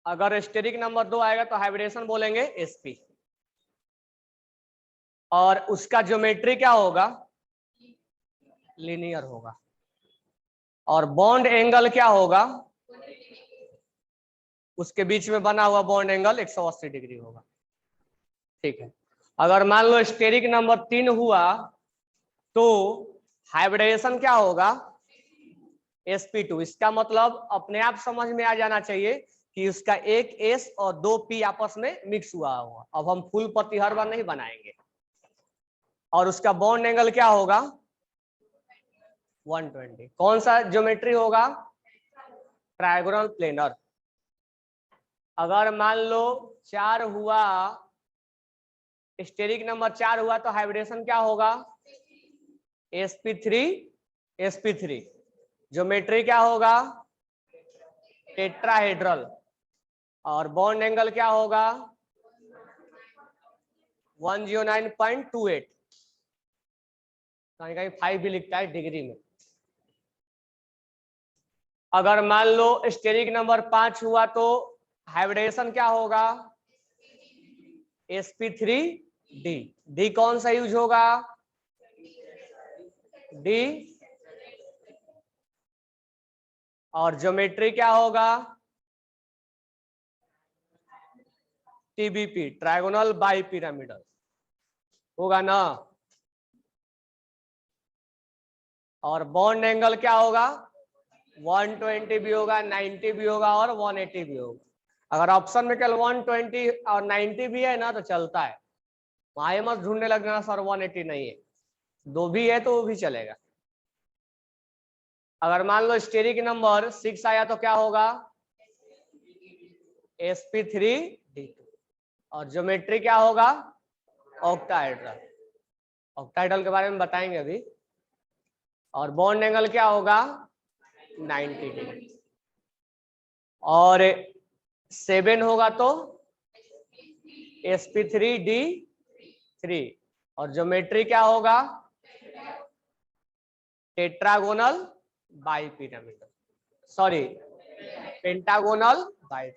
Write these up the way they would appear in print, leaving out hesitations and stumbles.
अगर steric number 2 आएगा तो हाइब्रिडेशन बोलेंगे sp, और उसका ज्योमेट्री क्या होगा, लीनियर होगा, और बॉन्ड एंगल क्या होगा, उसके बीच में बना हुआ बॉन्ड एंगल 180 डिग्री होगा। ठीक है, अगर मान लो स्टेरिक नंबर 3 हुआ तो हाइब्रिडेशन क्या होगा, sp2। इसका मतलब अपने आप समझ में आ जाना चाहिए कि उसका एक s और 2 p आपस में मिक्स हुआ होगा। अब हम फुल पत्ती हर बार नहीं बनाएंगे। और उसका बॉन्ड एंगल क्या होगा, 120। कौन सा ज्योमेट्री होगा, ट्रायगोनल प्लेनर। अगर मान लो 4 हुआ, स्टेरिक नंबर 4 हुआ तो हाइब्रिडेशन क्या होगा, sp3 ज्योमेट्री क्या होगा, टेट्राहेड्रल, और बॉन्ड एंगल क्या होगा 109.28, कहीं कहीं 5 भी लिखता है डिग्री में। अगर मान लो स्टेरिक नंबर 5 हुआ तो हाइब्रिडेशन क्या होगा, sp3d। डी कौन सा यूज होगा, डी, और ज्योमेट्री क्या होगा, टीबीपी, ट्रायगोनल बाई पिरामिडल होगा ना। और बॉन्ड एंगल क्या होगा, 120 भी होगा, 90 भी होगा, और 180 भी होगा। अगर ऑप्शन में केवल 120 और 90 भी है ना तो चलता है, वहां मत ढूंढने लगना सर 180 नहीं है, 2 भी है तो वो भी चलेगा। अगर मान लो स्टेरिक नंबर 6 आया तो क्या होगा, sp3d2, और ज्योमेट्री क्या होगा, ऑक्टाहेड्रल। ऑक्टाहेड्रल के बारे में बताएंगे अभी। और बॉन्ड एंगल क्या होगा 90 डिग्री। और 7 होगा तो sp3d3, और ज्योमेट्री क्या होगा, tetragonal bi pyramidal, sorry pentagonal by.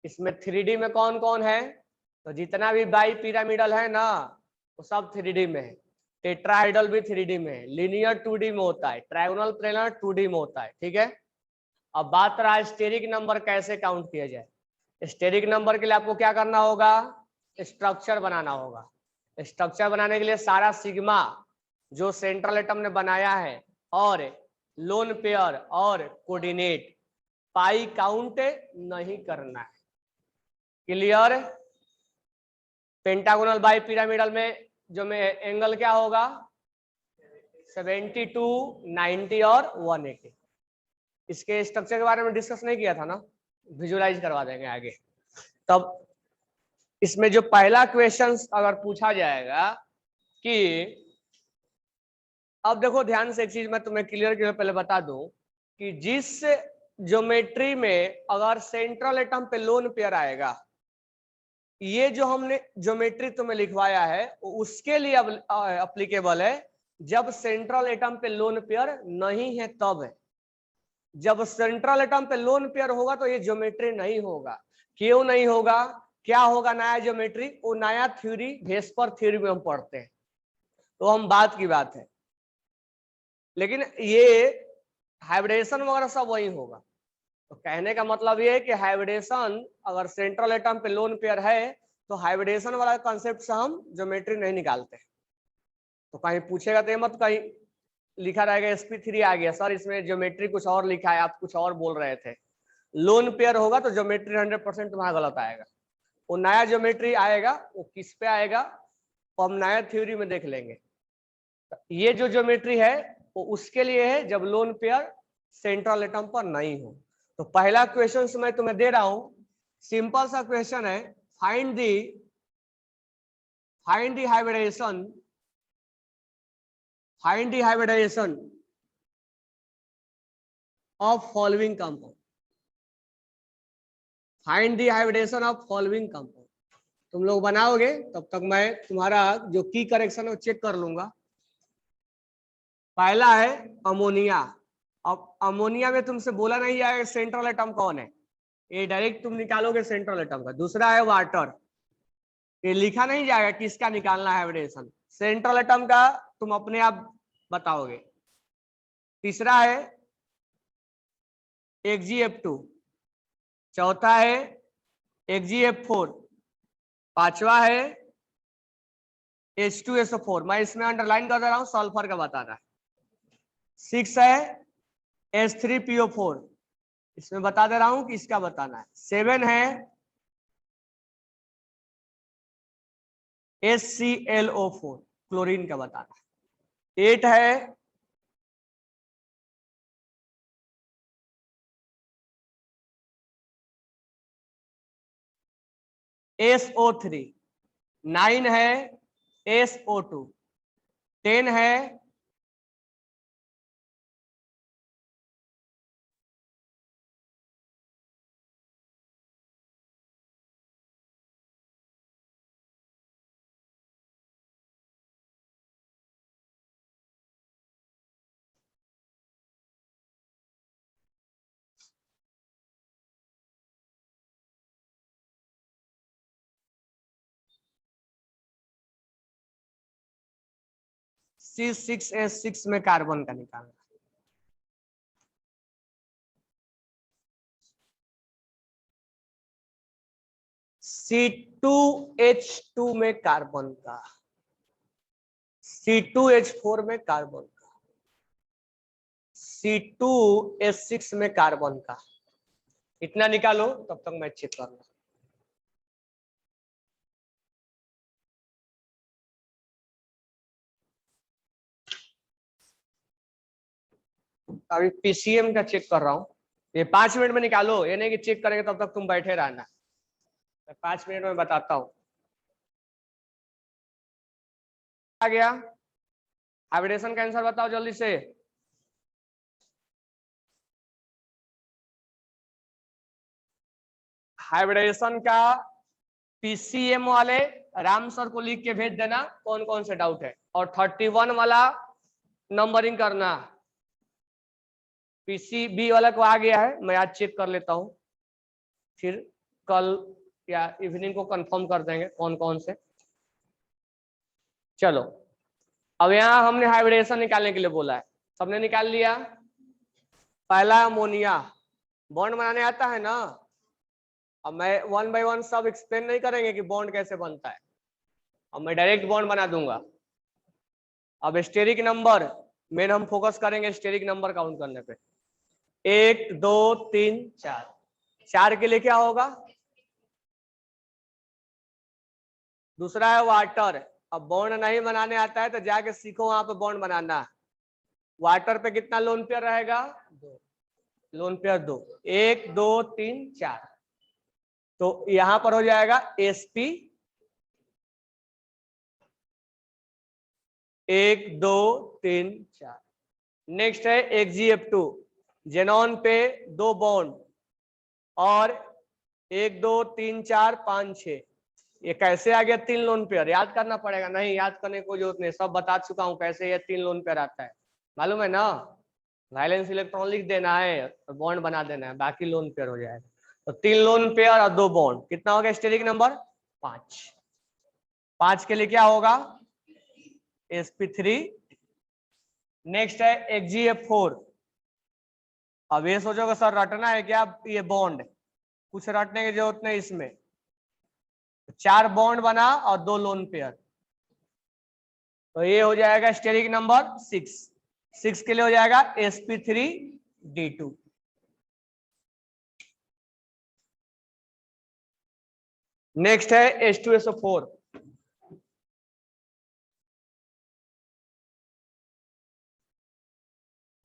इसमें 3D में कौन कौन है, तो जितना भी बाई पिरामिडल है ना वो सब 3D में है। टेट्राहेड्रल भी 3D में है, लीनियर 2D में होता है, ट्रायगोनल प्लेनर 2D में होता है। ठीक है, अब बात रहा स्टेरिक नंबर कैसे काउंट किया जाए। स्टेरिक नंबर के लिए आपको क्या करना होगा, स्ट्रक्चर बनाना होगा। स्ट्रक्चर बनाने के लिए सारा सिग्मा जो सेंट्रल एटम ने बनाया है और लोन पेयर और कोऑर्डिनेट, पाई काउंट नहीं करना है। क्लियर। पेंटागोनल बाई पिरामिडल में जो में एंगल क्या होगा 72, 90 और 180। इसके स्ट्रक्चर के बारे में डिस्कस नहीं किया था ना, विजुलाइज करवा देंगे आगे। तब इसमें जो पहला क्वेश्चन अगर पूछा जाएगा कि, अब देखो ध्यान से एक चीज मैं तुम्हें क्लियर पहले बता दूं कि जिस ज्योमेट्री में अगर सेंट्रल एटम पे लोन पेयर आएगा, ये जो हमने ज्योमेट्री तुम्हें लिखवाया है उसके लिए अब अप्लीकेबल है जब सेंट्रल एटम पे लोन पेयर नहीं है तब है। जब सेंट्रल एटम पे लोन पेयर होगा तो ये ज्योमेट्री नहीं होगा। क्यों नहीं होगा, क्या होगा नया ज्योमेट्री, वो नया थ्योरी वेस्पर थ्योरी में हम पढ़ते हैं, तो हम बात की बात है। लेकिन ये हाइब्रिडेशन वगैरह सब वही होगा। तो कहने का मतलब ये है कि हाइब्रिडेशन अगर सेंट्रल एटम पे लोन पेयर है तो हाइब्रिडेशन वाला कॉन्सेप्ट से हम ज्योमेट्री नहीं निकालते। तो कहीं पूछेगा तो मत कहीं लिखा रहेगा sp3 आ गया सर इसमें ज्योमेट्री कुछ और लिखा है, आप कुछ और बोल रहे थे। लोन पेयर होगा तो ज्योमेट्री 100% तुम्हारा गलत आएगा। वो नया ज्योमेट्री आएगा वो किस पे आएगा तो हम नया थ्योरी में देख लेंगे। ये जो ज्योमेट्री है वो उसके लिए है जब लोन पेयर सेंट्रल एटम पर नहीं हो। तो पहला क्वेश्चन मैं तुम्हें दे रहा हूं, सिंपल सा क्वेश्चन है, find the hybridisation of following compound. Find the hybridisation of following compound. तुम लोग बनाओगे तब तक मैं तुम्हारा जो की करेक्शन है वो चेक कर लूंगा। पहला है अमोनिया, अब अमोनिया में तुमसे बोला नहीं जाएगा सेंट्रल एटम कौन है, ये डायरेक्ट तुम निकालोगे सेंट्रल एटम का। दूसरा है वाटर, ये लिखा नहीं जाएगा किसका निकालना है हाइब्रिडेशन, सेंट्रल एटम का तुम अपने आप बताओगे। तीसरा है XgF2, चौथा है XgF4, पांचवा है H2SO4, मैं इसमें अंडरलाइन कर दे रहा हूं, सल्फर का बताना है। 6 है H3PO4, इसमें बता दे रहा हूं कि इसका बताना है। 7 है HClO4, क्लोरीन का बताना है। 8 है SO3, 9 है SO2, 10 है C6H6 में कार्बन का निकालना। C2H2 में कार्बन का, C2H4 में कार्बन का, C2H6 में कार्बन का। इतना निकालो, तब तक मैं चेक कर लूं। अभी PCM का चेक कर रहा हूं, ये 5 मिनट में निकालो, ये नहीं कि चेक करेंगे तब तक तुम बैठे रहना, मैं 5 मिनट में बताता हूं। आ गया हाइब्रिडेशन का आंसर बताओ जल्दी से। हाइब्रिडेशन का PCM वाले राम सर को लिख के भेज देना कौन कौन से डाउट है, और 31 वाला नंबरिंग करना। PCB वाला को आ गया है, मैं आज चेक कर लेता हूं, फिर कल या इवनिंग को कंफर्म कर देंगे कौन कौन से। चलो, अब यहाँ हमने हाइब्रिडेशन निकालने के लिए बोला है, सबने निकाल लिया। पहला अमोनिया, बॉन्ड बनाने आता है ना। अब मैं 1 बाय 1 सब एक्सप्लेन नहीं करेंगे कि बॉन्ड कैसे बनता है, अब मैं डायरेक्ट बॉन्ड बना दूंगा। अब स्टेरिक नंबर मेन हम फोकस करेंगे, स्टेरिक नंबर काउंट करने पे। 1 2 3 4, 4 के लिए क्या होगा? दूसरा है वाटर, अब बॉन्ड नहीं बनाने आता है तो जाके सीखो वहां पे बॉन्ड बनाना। वाटर पे कितना लोन पेयर रहेगा? 2 लोन पेयर, 2 1 2 3 4, तो यहां पर हो जाएगा sp 1 2 3 4। नेक्स्ट है XgF2, जेनॉन पे 2 बॉन्ड और 1 2 3 4 5 6, ये कैसे आ गया 3 लोन पेयर? याद करना पड़ेगा, नहीं याद करने की कोई जरूरत नहीं, सब बता चुका हूं कैसे ये 3 लोन पेयर आता है, मालूम है ना। वैलेंस इलेक्ट्रॉन लिख देना है और बॉन्ड बना देना है, बाकी लोन पेयर हो जाएगा। तो 3 लोन पेयर और 2 बॉन्ड, कितना हो गया स्टेरिक नंबर? 5। 5 के लिए क्या होगा? sp3। नेक्स्ट है XgF4, अब ये सोचोगे सर रटना है क्या ये बॉन्ड? कुछ रटने की जरूरत नहीं इसमें, 4 बॉन्ड बना और 2 लोन पेयर, तो ये हो जाएगा स्टेरिक नंबर 6। 6 के लिए हो जाएगा sp3d2। नेक्स्ट है H2SO4,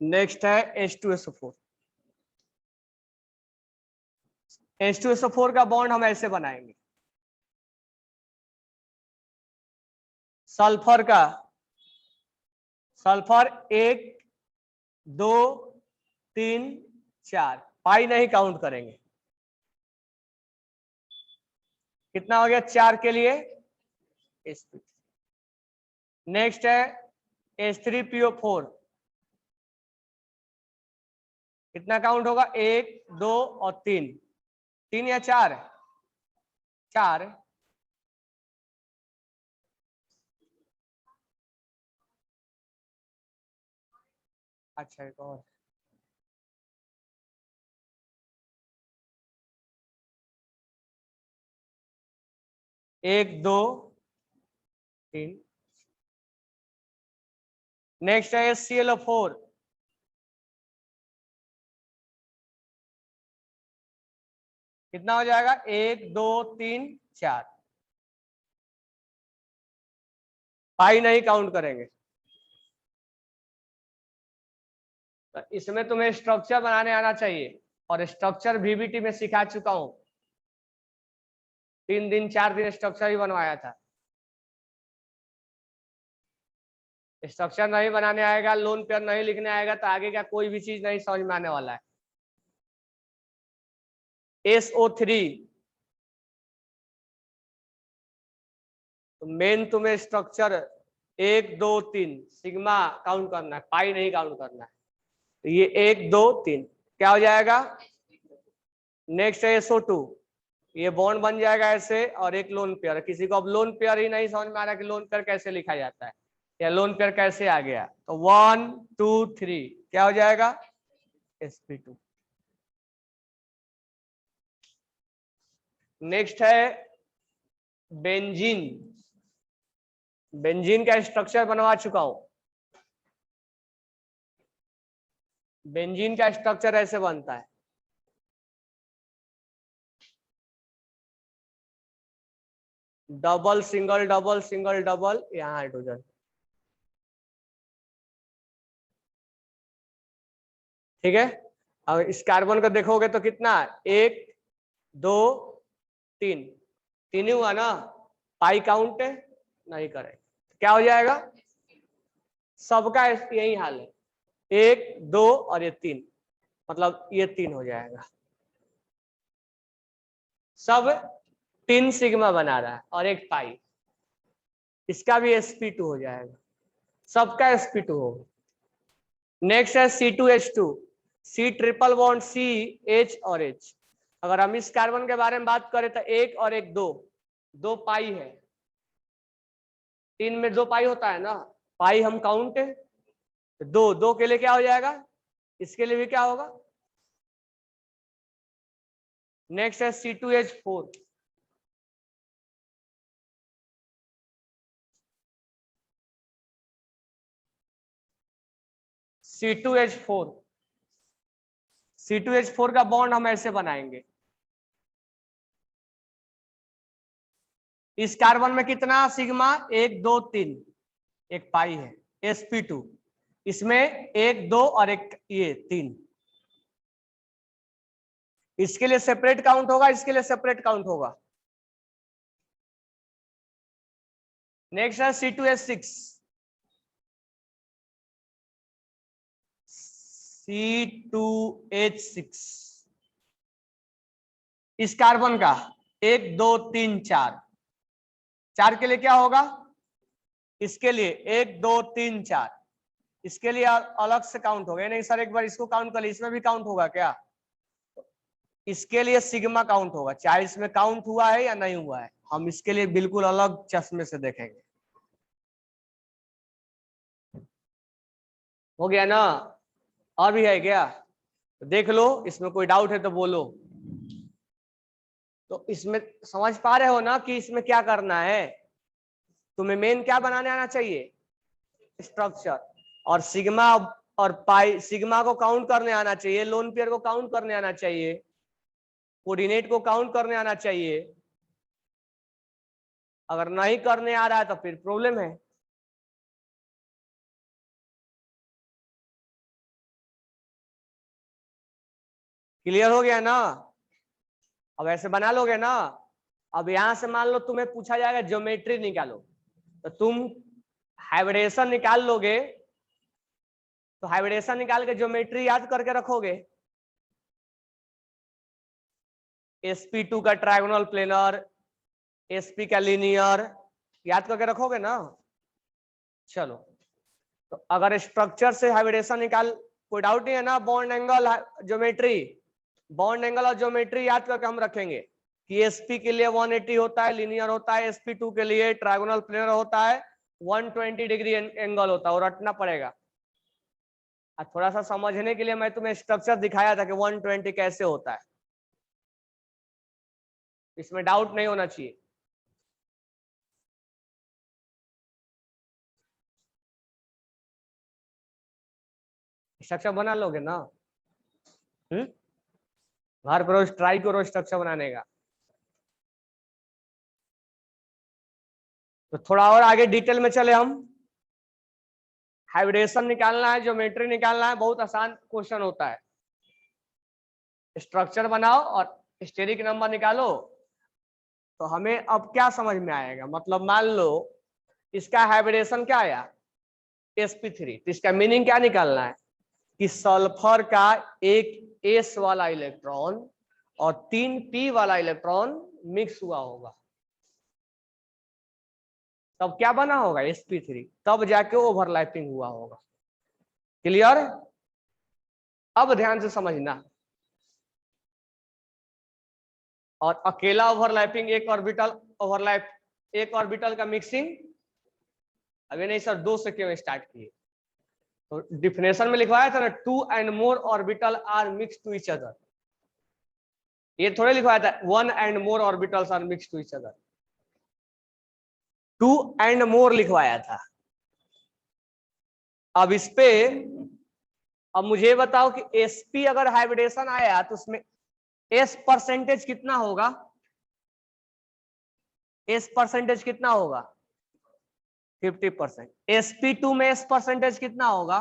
नेक्स्ट है H2SO4। H2SO4 का बॉन्ड हम ऐसे बनाएंगे, सल्फर का, सल्फर 1 2 3 4, पाई नहीं काउंट करेंगे। कितना हो गया 4 के लिए? नेक्स्ट है H3PO4, कितना काउंट होगा? 1 2 और 3, 3 या 4? 4। अच्छा एक और, 1 2 3। नेक्स्ट है ClO4, कितना हो जाएगा? 1 2 3 4। पाई नहीं काउंट करेंगे। तो इसमें तुम्हें स्ट्रक्चर बनाने आना चाहिए, और स्ट्रक्चर VBT में सिखा चुका हूं, 3 दिन 4 दिन स्ट्रक्चर ही बनवाया था। स्ट्रक्चर नहीं बनाने आएगा, लोन पेयर नहीं लिखने आएगा, तो आगे का कोई भी चीज नहीं समझ में आने वाला है। SO3, तो मेन तुम्हें स्ट्रक्चर 1 2 3 सिग्मा काउंट करना है, पाई नहीं काउंट करना है। तो ये 1 2 3 क्या हो जाएगा? नेक्स्ट है SO2, ये बॉन्ड बन जाएगा ऐसे, और एक लोन पेयर। किसी को अब लोन पेयर ही नहीं समझ में आ रहा कि लोन पेयर कैसे लिखा जाता है या लोन पेयर कैसे आ गया, तो 1 2 3 क्या हो जाएगा? sp2। नेक्स्ट है बेंजीन। बेंजीन का स्ट्रक्चर बनवा चुका हूं। बेंजीन का स्ट्रक्चर ऐसे बनता है, double single double single double, यहाँ हाइड्रोजन। ठीक है, अब इस कार्बन को देखोगे तो कितना? 1 2 3, 3 ही हुआ ना, पाई काउंट नहीं करें, क्या हो जाएगा? सबका यही हाल है, 1 2 और ये 3, मतलब ये 3 हो जाएगा। सब 3 सिग्मा बना रहा है और एक पाई, इसका भी sp2 हो जाएगा, सबका sp2 होगा। नेक्स्ट है C2H2, C triple bond C H और H। अगर हम इस कार्बन के बारे में बात करें तो 1 और 1 2, 2 पाई है, 3 में 2 पाई होता है ना, पाई हम काउंट है, तो 2 2 के लिए क्या हो जाएगा? इसके लिए भी क्या होगा? नेक्स्ट है C2H4, C2H4, C2H4 का बॉन्ड हम ऐसे बनाएंगे। इस कार्बन में कितना सिग्मा? 1 2 3, एक पाई है, sp2। इसमें 1 2 और एक ये 3, इसके लिए सेपरेट काउंट होगा, इसके लिए सेपरेट काउंट होगा। नेक्स्ट है C2H6, C2H6 इस कार्बन का 1 2 3 4, 4 के लिए क्या होगा? इसके लिए 1 2 3 4, इसके लिए अलग से काउंट होगा। नहीं सर एक बार इसको काउंट कर ली, इसमें भी काउंट होगा क्या? इसके लिए सिग्मा काउंट होगा, चाहे इसमें काउंट हुआ है या नहीं हुआ है, हम इसके लिए बिल्कुल अलग चश्मे से देखेंगे। हो गया ना? और भी है क्या? तो देख लो, इसमें कोई डाउट है तो बोलो। तो इसमें समझ पा रहे हो ना कि इसमें क्या करना है? तुम्हें मेन क्या बनाने आना चाहिए? स्ट्रक्चर। और सिग्मा और पाई, सिग्मा को काउंट करने आना चाहिए, लोन पेयर को काउंट करने आना चाहिए, कोऑर्डिनेट को काउंट करने आना चाहिए। अगर नहीं करने आ रहा है तो फिर प्रॉब्लम है। क्लियर हो गया ना? अब ऐसे बना लोगे ना। अब यहां से मान लो तुम्हें पूछा जाएगा ज्योमेट्री निकालो, तो तुम हाइब्रिडेशन निकाल लोगे, तो हाइब्रिडेशन निकाल के ज्योमेट्री याद करके रखोगे। sp2 का ट्रायगोनल प्लेनर, sp का लीनियर, याद करके रखोगे ना। चलो, तो अगर स्ट्रक्चर से हाइब्रिडेशन निकाल कोई डाउट नहीं है ना? Bond angle geometry, bond angle और ज्योमेट्री याद करके हम रखेंगे कि एसपी के लिए 180 होता है, लीनियर होता है, sp2 के लिए ट्रायगोनल प्लेनर होता है, 120 डिग्री एंगल होता है, और रटना पड़ेगा। थोड़ा सा समझने के लिए मैं तुम्हें स्ट्रक्चर दिखाया था कि 120 कैसे होता है, इसमें डाउट नहीं होना चाहिए। स्ट्रक्चर बना लोगे ना? घर पर रोज ट्राई करो स्ट्रक्चर बनाने का। तो थोड़ा और आगे डिटेल में चले हम। हाइब्रिडेशन निकालना है, ज्योमेट्री निकालना है, बहुत आसान क्वेश्चन होता है। स्ट्रक्चर बनाओ और स्टेरिक नंबर निकालो। तो हमें अब क्या समझ में आएगा, मतलब मान लो इसका हाइब्रिडेशन क्या आया, sp3, तो इसका मीनिंग क्या निकालना है कि सल्फर का एक s वाला इलेक्ट्रॉन और 3 p वाला इलेक्ट्रॉन मिक्स हुआ होगा, तब क्या बना होगा, sp3, तब जाके ओवरलैपिंग हुआ होगा। क्लियर? अब ध्यान से समझना। और अकेला ओवरलैपिंग, एक ऑर्बिटल ओवरलैप, एक ऑर्बिटल का मिक्सिंग, अभी नहीं सर 2 से क्यों स्टार्ट किए? तो डिफिनेशन में लिखवाया था ना, 2 and more orbital are mix to each other. ये थोड़े लिखवाया था 1 and more orbitals are mix to each other, 2 and more लिखवाया था। अब इस पे अब मुझे बताओ कि sp अगर हाइब्रिडेशन आया तो उसमें s परसेंटेज कितना होगा, s परसेंटेज कितना होगा, 50%। sp2 में s परसेंटेज कितना होगा,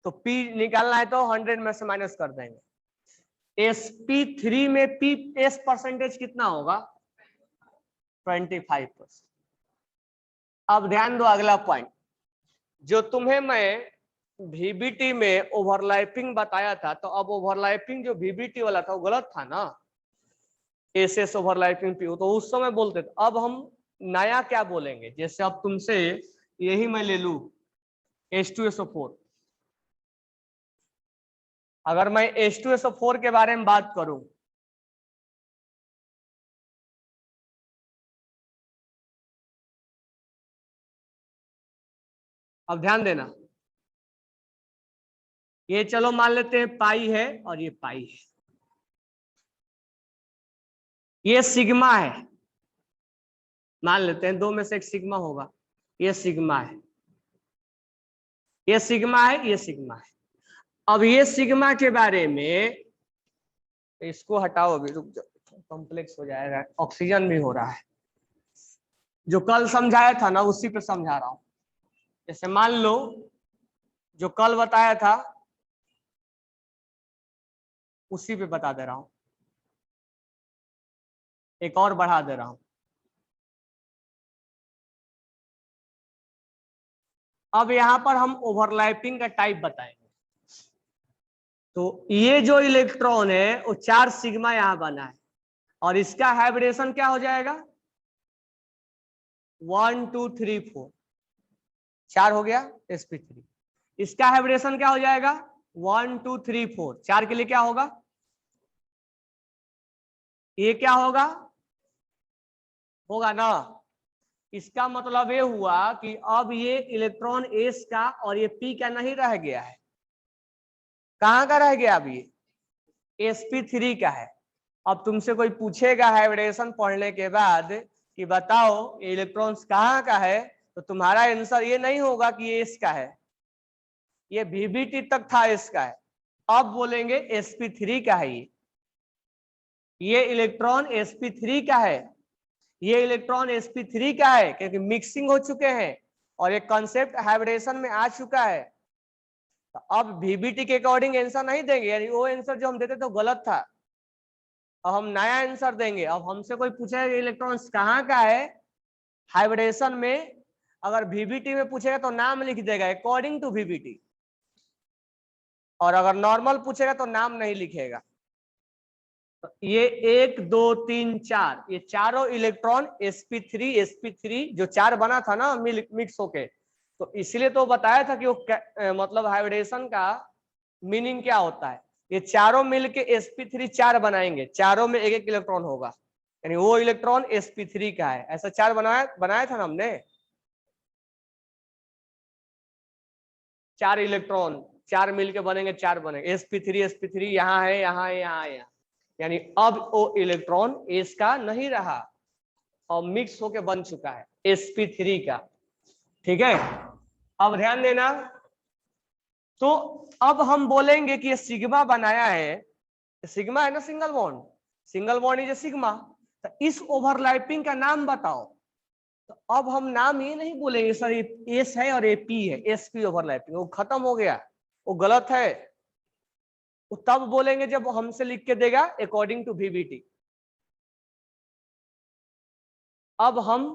तो p निकालना है तो 100 में से माइनस कर देंगे। sp3 में p s परसेंटेज कितना होगा, 25%। अब ध्यान दो अगला पॉइंट, जो तुम्हें मैं VBT में ओवरलैपिंग बताया था, तो अब ओवरलैपिंग जो VBT वाला था वो गलत था ना, SS ओवरलैपिंग PO, तो उस समय बोलते थे। अब हम नया क्या बोलेंगे, जैसे अब तुमसे यही मैं ले लू H2SO4, अगर मैं H2SO4 के बारे में बात करूं, अब ध्यान देना, ये चलो मान लेते हैं पाई है और ये पाई है, ये सिग्मा है, मान लेते हैं 2 में से एक सिग्मा होगा, ये सिग्मा है, ये सिग्मा है, ये सिग्मा है। अब ये सिग्मा के बारे में, इसको हटाओ अभी, रुक जाओ, कॉम्प्लेक्स हो जाएगा, ऑक्सीजन भी हो रहा है। जो कल समझाया था ना उसी पे समझा रहा हूं। जैसे मान लो जो कल बताया था उसी पे बता दे रहा हूं, एक और बढ़ा दे रहा हूं। अब यहां पर हम ओवरलैपिंग का टाइप बताएंगे। तो ये जो इलेक्ट्रॉन है वो 4 सिग्मा यहां बना है, और इसका हाइब्रिडेशन क्या हो जाएगा, 1 2 3 4, 4 हो गया sp3। इसका हाइब्रिडेशन क्या हो जाएगा, 1 2 3 4, 4 के लिए क्या होगा, ये क्या होगा, होगा ना। इसका मतलब ये हुआ कि अब ये इलेक्ट्रॉन एस का और ये पी का नहीं रह गया है, कहां का रह गया, अब ये sp3 का है। अब तुमसे कोई पूछेगा हाइब्रिडेशन पढ़ने के बाद कि बताओ ये इलेक्ट्रॉन्स कहाँ का है, तो तुम्हारा आंसर ये नहीं होगा कि ये इसका है, ये VBT तक था इसका है। अब बोलेंगे sp3 का है, ये इलेक्ट्रॉन sp3 का है, ये इलेक्ट्रॉन sp3 का है, क्योंकि मिक्सिंग हो चुके हैं और ये कॉन्सेप्ट हाइब्रिडेशन में आ चुका है। तो अब VBT के अकॉर्डिंग आंसर नहीं देंगे, यानी वो आंसर जो हम देते थे गलत था, अब हम नया आंसर देंगे। अब हमसे कोई पूछेगा इलेक्ट्रॉन्स कहाँ का है हाइब्रिडेशन में, अगर VBT में पूछेगा तो नाम लिख देगा अकॉर्डिंग टू VBT, और अगर नॉर्मल पूछेगा तो नाम नहीं लिखेगा। तो ये 1 2 3 4, ये चारों इलेक्ट्रॉन sp3 जो 4 बना था ना मिक्स होके, तो इसलिए तो बताया था कि वो मतलब हाइब्रिडेशन का मीनिंग क्या होता है। ये चारों मिलके sp3 4 बनाएंगे, चारों में एक एक इलेक्ट्रॉन होगा, यानी वो इलेक्ट्रॉन sp3 का है। ऐसा 4 बनाया था ना हमने, 4 इलेक्ट्रॉन, 4 मिलके बनेंगे, 4 बनेंगे sp3 यहाँ है, यहाँ है, यहाँ है, यहाँ। यानी अब वो इलेक्ट्रॉन एस का नहीं रहा और मिक्स होके बन चुका है sp3 का। ठीक है, अब ध्यान देना। तो अब हम बोलेंगे कि ये सिग्मा बनाया है, सिग्मा है ना, सिंगल बॉन्ड इज सिग्मा। तो इस ओवरलैपिंग का नाम बताओ। तो अब हम नाम ये नहीं बोलेंगे सर ये एस है और ये पी है, एस पी ओवरलैपिंग, वो खत्म हो गया, वो गलत है। वो तब बोलेंगे जब हमसे लिख के देगा अकॉर्डिंग टू वीबीटी। अब हम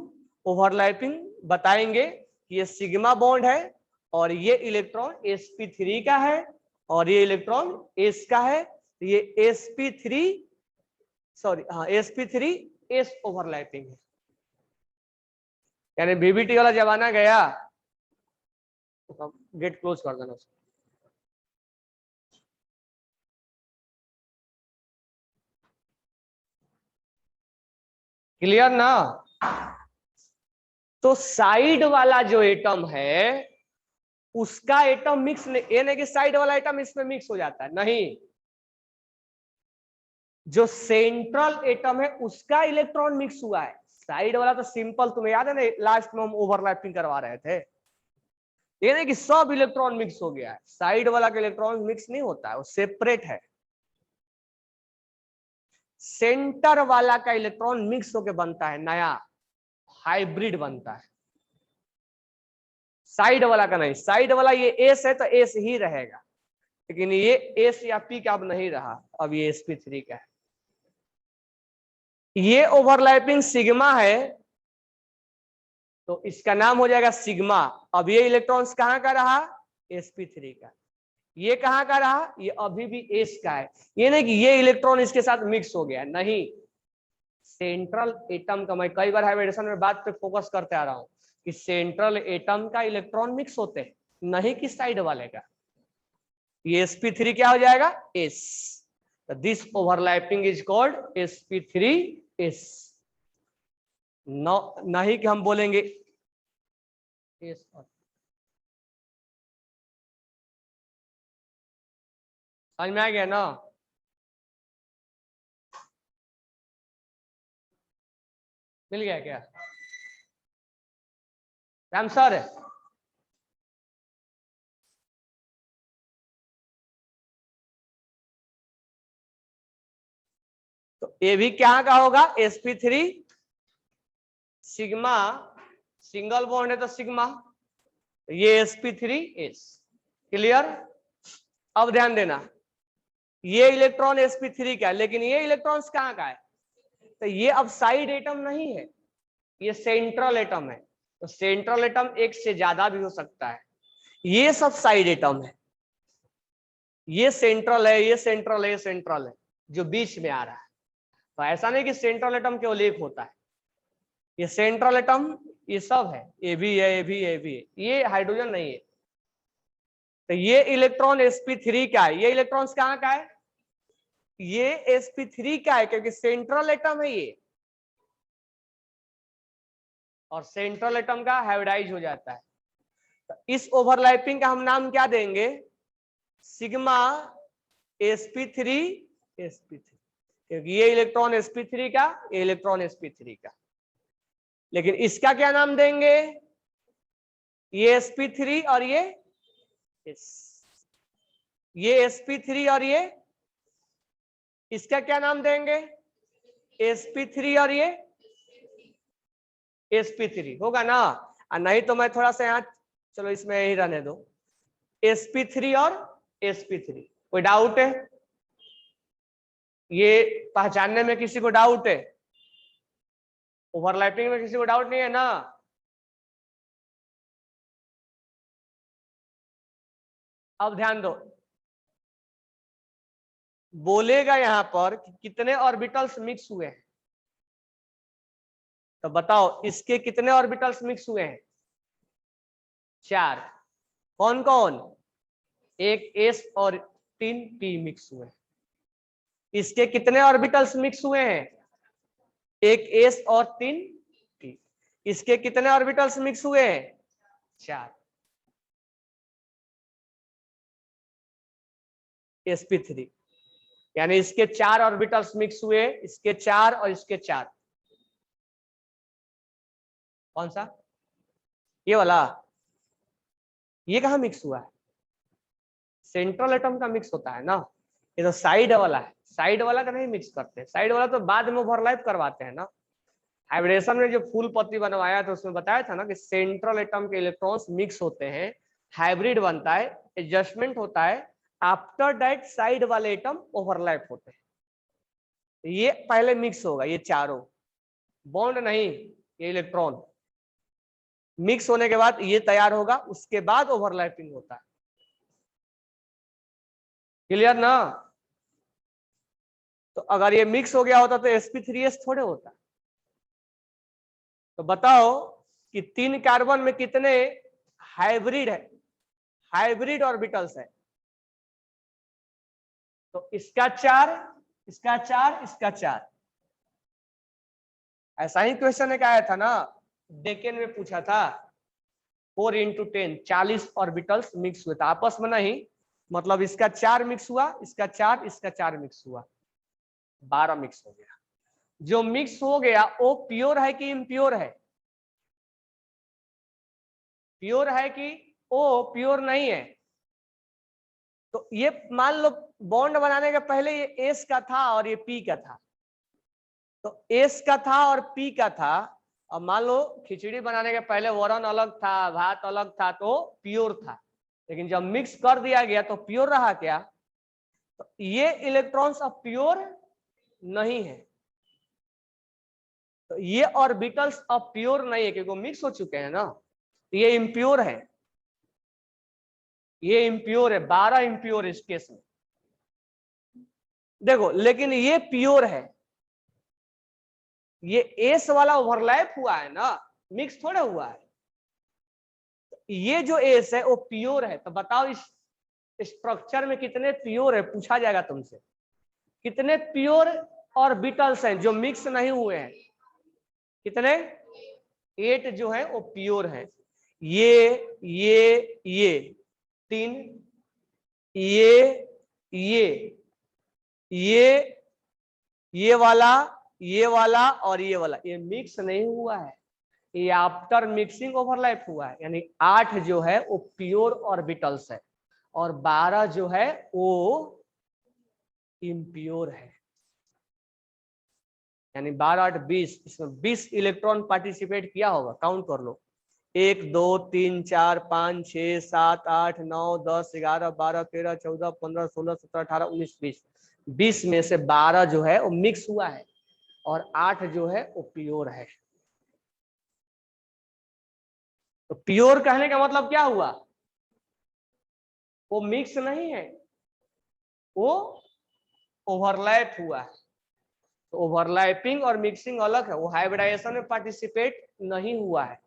ओवरलैपिंग बताएंगे कि ये सिग्मा बॉन्ड है और ये इलेक्ट्रॉन sp3 का है और ये इलेक्ट्रॉन s का है। ये sp3 सॉरी हाँ sp3 s ओवरलैपिंग है, यानी वीबीटी वाला जमाना गया। तो गेट क्लोज कर देना। क्लियर ना। तो साइड वाला जो एटम है उसका एटम मिक्स नहीं, ये नहीं कि साइड वाला एटम इसमें मिक्स हो जाता है, नहीं। जो सेंट्रल एटम है उसका इलेक्ट्रॉन मिक्स हुआ है, साइड वाला तो सिंपल, तुम्हें याद है ना लास्ट में हम ओवरलैपिंग करवा रहे थे। ये नहीं कि सब इलेक्ट्रॉन मिक्स हो गया है, साइड वाला का इलेक्ट्रॉन मिक्स नहीं होता है, वो सेपरेट है। सेंटर वाला का इलेक्ट्रॉन मिक्स होकर बनता है, नया हाइब्रिड बनता है। साइड वाला का नहीं, साइड वाला ये एस है तो एस ही रहेगा, लेकिन ये एस या पी का अब नहीं रहा, अब ये sp3 का है। ये ओवरलैपिंग सिग्मा है तो इसका नाम हो जाएगा सिग्मा। अब ये इलेक्ट्रॉन्स कहां का रहा, sp3 का। ये कहां का रहा, ये अभी भी एस का है। ये नहीं कि ये इलेक्ट्रॉन इसके साथ मिक्स हो गया, नहीं। सेंट्रल एटम का, मैं कई बार हाइब्रिडेशन में बात पे फोकस करते आ रहा हूं कि सेंट्रल एटम का इलेक्ट्रॉन मिक्स होते हैं, नहीं कि साइड वाले का। ये sp3 क्या हो जाएगा, s। This overlapping is called sp3s। नहीं कि हम बोलेंगे s। समझ में आ गया ना। मिल गया क्या राम सर। तो ये भी क्या का होगा, sp3 सिग्मा, सिंगल बॉन्ड है तो सिग्मा, ये sp3s। क्लियर। अब ध्यान देना, ये इलेक्ट्रॉन sp3 का है, लेकिन ये इलेक्ट्रॉन्स कहाँ का है, तो ये अब साइड एटम नहीं है, ये सेंट्रल एटम है। तो सेंट्रल एटम एक से ज्यादा भी हो सकता है, ये सब साइड एटम है। ये सेंट्रल है, ये सेंट्रल है, ये सेंट्रल है, जो बीच में आ रहा है। तो ऐसा नहीं कि सेंट्रल एटम केवल एक होता है, ये सेंट्रल एटम ये सब है, ये भी है, ये भी है, ये भी है, ये हाइड्रोजन नहीं है। तो ये इलेक्ट्रॉन sp3 का है, ये इलेक्ट्रॉन्स कहाँ का है, ये sp3 का है, क्योंकि सेंट्रल एटम है ये, और सेंट्रल एटम का हाइब्रिडाइज हो जाता है। तो इस ओवरलैपिंग का हम नाम क्या देंगे, सिग्मा sp3, क्योंकि ये इलेक्ट्रॉन sp3 का, ये इलेक्ट्रॉन sp3 का। लेकिन इसका क्या नाम देंगे, ये sp3 और ये sp3 और ये, इसका क्या नाम देंगे, sp3 और ये sp3 होगा ना। नहीं तो मैं थोड़ा सा यहाँ, चलो इसमें यही रहने दो, sp3 और sp3। कोई डाउट है, ये पहचानने में किसी को डाउट है, ओवरलैपिंग में किसी को डाउट नहीं है ना। अब ध्यान दो, बोलेगा यहां पर कि कितने ऑर्बिटल्स मिक्स हुए हैं, तो बताओ इसके कितने ऑर्बिटल्स मिक्स हुए हैं, 4। कौन कौन? एक s और 3 p मिक्स हुए। इसके कितने ऑर्बिटल्स मिक्स हुए हैं? एक s और 3 p। इसके कितने ऑर्बिटल्स मिक्स हुए हैं? 4। sp3 यानी इसके 4 ऑर्बिटल्स मिक्स हुए, इसके 4 और इसके 4। कौन सा? ये वाला। ये कहाँ मिक्स हुआ है? सेंट्रल एटम का मिक्स होता है ना, ये तो साइड वाला है। साइड वाला का नहीं मिक्स करते, साइड वाला तो बाद में ओवरलैप करवाते हैं ना। हाइब्रिडेशन में जो फूल पत्ती बनवाया था उसमें बताया था ना कि सेंट्रल एटम के इलेक्ट्रॉन्स मिक्स होते हैं, हाइब्रिड बनता है, एडजस्टमेंट होता है, आफ्टर दैट साइड वाले एटम ओवरलैप होते हैं। ये पहले मिक्स होगा, ये चारों बॉन्ड नहीं, ये इलेक्ट्रॉन मिक्स होने के बाद ये तैयार होगा, उसके बाद ओवरलैपिंग होता है। क्लियर ना? तो अगर ये मिक्स हो गया होता तो sp3s थोड़े होता। तो बताओ कि 3 कार्बन में कितने हाइब्रिड है, हाइब्रिड ऑर्बिटल्स है? तो इसका 4, इसका 4, इसका 4। ऐसा ही क्वेश्चन एक आया था ना, डेकेन में पूछा था। 4 × 10 40 ऑर्बिटल्स मिक्स हुए थे आपस में नहीं, मतलब इसका 4 मिक्स हुआ, इसका 4, इसका 4 मिक्स हुआ, 12 मिक्स हो गया। जो मिक्स हो गया वो प्योर है कि इम्प्योर है? प्योर है कि वो प्योर नहीं है? तो ये मान लो बॉन्ड बनाने के पहले ये एस का था और ये पी का था, तो एस का था और पी का था। और मान लो खिचड़ी बनाने के पहले वरण अलग था, भात अलग था, तो प्योर था। लेकिन जब मिक्स कर दिया गया तो प्योर रहा क्या? तो ये इलेक्ट्रॉन्स अब प्योर नहीं है, तो ये ऑर्बिटल्स अब प्योर नहीं है क्योंकि मिक्स हो चुके हैं ना, तो ये इम्प्योर है, ये इम्प्योर है, 12 इम्प्योर इस केस में। देखो लेकिन ये प्योर है, ये एस वाला ओवरलैप हुआ है ना, मिक्स थोड़ा हुआ है। ये जो एस है वो प्योर है। तो बताओ इस स्ट्रक्चर में कितने प्योर है, पूछा जाएगा तुमसे, कितने प्योर ऑर्बिटल्स हैं जो मिक्स नहीं हुए हैं? कितने? 8 जो है वो प्योर है। ये 3, ये ये वाला, ये वाला और ये वाला, ये मिक्स नहीं हुआ है, ये आफ्टर मिक्सिंग ओवरलैप हुआ है। यानी 8 जो है वो प्योर ऑर्बिटल्स है और 12 जो है वो इम्प्योर है। यानी 12 8 20, इसमें 20 इलेक्ट्रॉन पार्टिसिपेट किया होगा, काउंट कर लो। 1 2 3 4 5 6 7 8 9 10 11 12 13 14 15 16 17 18 19 20, 20 में से 12 जो है वो मिक्स हुआ है और 8 जो है वो प्योर है। तो प्योर कहने का मतलब क्या हुआ? वो मिक्स नहीं है, वो ओवरलैप हुआ है। तो ओवरलैपिंग और मिक्सिंग अलग है, वो हाइब्रिडाइजेशन में पार्टिसिपेट नहीं हुआ है।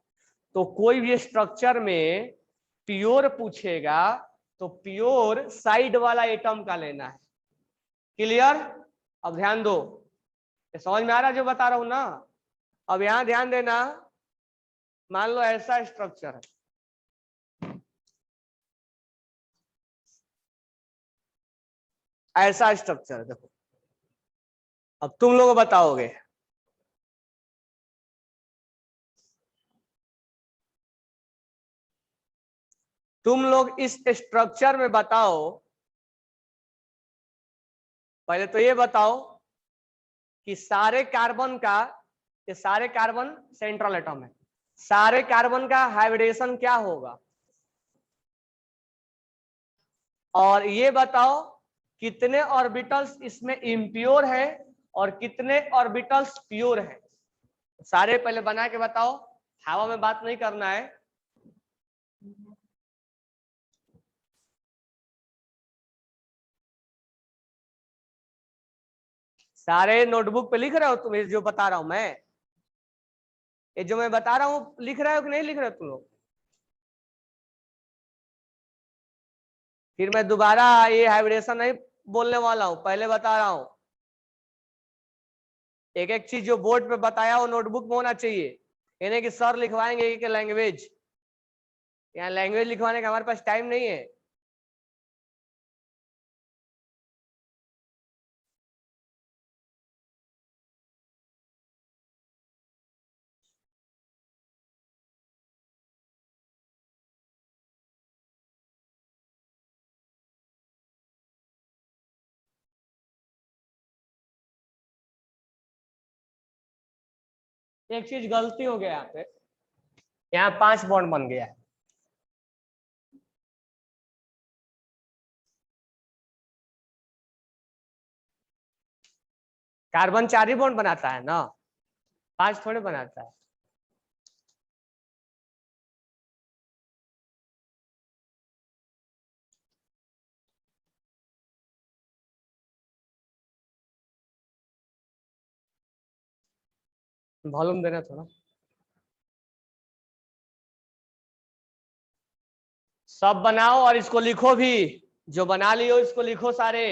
तो कोई भी स्ट्रक्चर में प्योर पूछेगा तो प्योर साइड वाला एटम का लेना है। क्लियर? अब ध्यान दो, समझ में आ रहा जो बता रहा हूं ना? अब यहां ध्यान देना, मान लो ऐसा स्ट्रक्चर है, ऐसा स्ट्रक्चर देखो, अब तुम लोग बताओगे। तुम लोग इस स्ट्रक्चर में बताओ, पहले तो ये बताओ कि सारे कार्बन का, ये सारे कार्बन सेंट्रल एटम है, सारे कार्बन का हाइब्रिडेशन क्या होगा? और ये बताओ कितने ऑर्बिटल्स इसमें इम्प्योर है और कितने ऑर्बिटल्स प्योर है? सारे पहले बना के बताओ, हवा में बात नहीं करना है। सारे नोटबुक पे लिख रहे हो तुम जो बता रहा हूं मैं? ये जो मैं बता रहा हूं लिख रहे हो कि नहीं लिख रहे हो तुम लोग? फिर मैं दोबारा ये हाइब्रिडेशन नहीं बोलने वाला हूं, पहले बता रहा हूं। एक एक चीज जो बोर्ड पे बताया वो नोटबुक में होना चाहिए, यानी कि सर लिखवाएंगे एक लैंग्वेज, यहाँ लैंग्वेज लिखवाने का हमारे पास टाइम नहीं है। एक चीज गलती हो गया यहाँ पे, यहाँ 5 बॉन्ड बन गया है। कार्बन 4 ही बॉन्ड बनाता है ना, 5 थोड़े बनाता है। वॉल्यूम देना थोड़ा, सब बनाओ और इसको लिखो भी, जो बना लियो इसको लिखो सारे।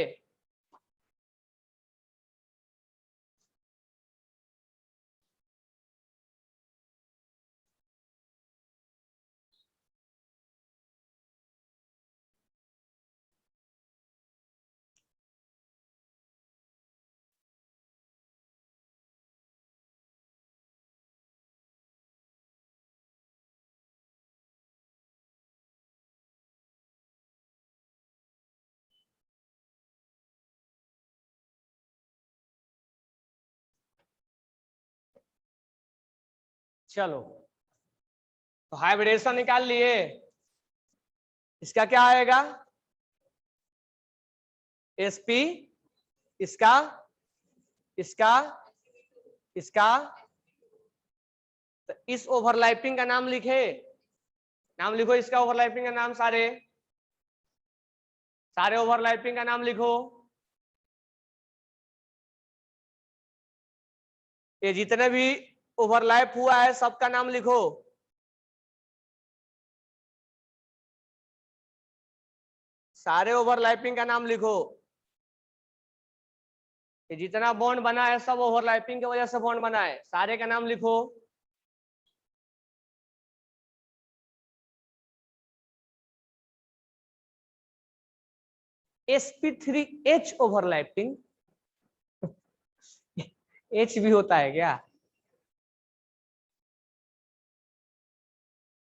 चलो, तो हाइब्रिडेशन निकाल लिए, इसका क्या आएगा, sp, इसका, इसका, इसका, तो इस ओवरलैपिंग का नाम लिखे, नाम लिखो इसका ओवरलैपिंग का नाम, सारे सारे ओवरलैपिंग का नाम लिखो। ये जितने भी ओवरलैप हुआ है सबका नाम लिखो। सारे ओवरलैपिंग का नाम लिखो। ये जितना बॉन्ड बना है सब ओवरलैपिंग की वजह से बॉन्ड बना है, सारे का नाम लिखो। sp3h ओवरलैपिंग, H भी होता है क्या?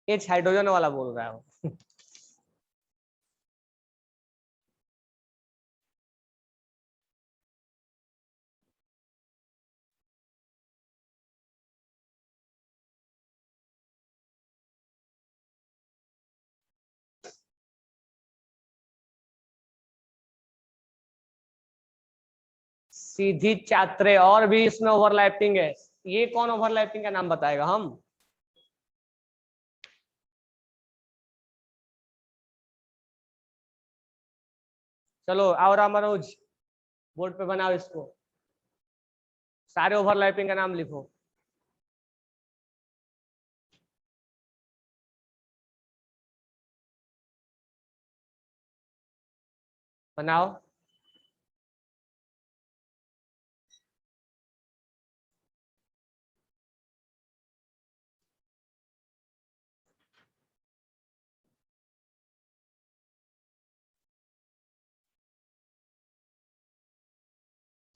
H हाइड्रोजन वाला बोल रहा हूँ। सीधी चात्रे, और भी इसमें ओवरलैपिंग है, ये कौन ओवरलैपिंग का नाम बताएगा हम? चलो और मनोज, बोर्ड पे बनाओ इसको, सारे ओवरलैपिंग का नाम लिखो। बनाओ।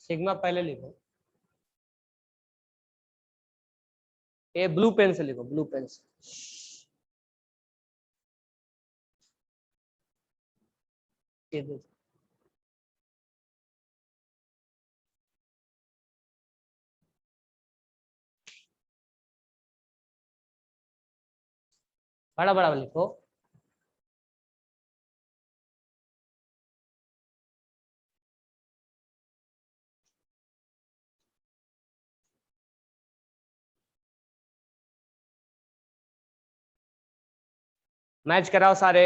सिग्मा पहले लिखो, ये ब्लू पेन से लिखो, ब्लू पेन से। ये देखो, बड़ा बड़ा लिखो। मैच कराओ सारे।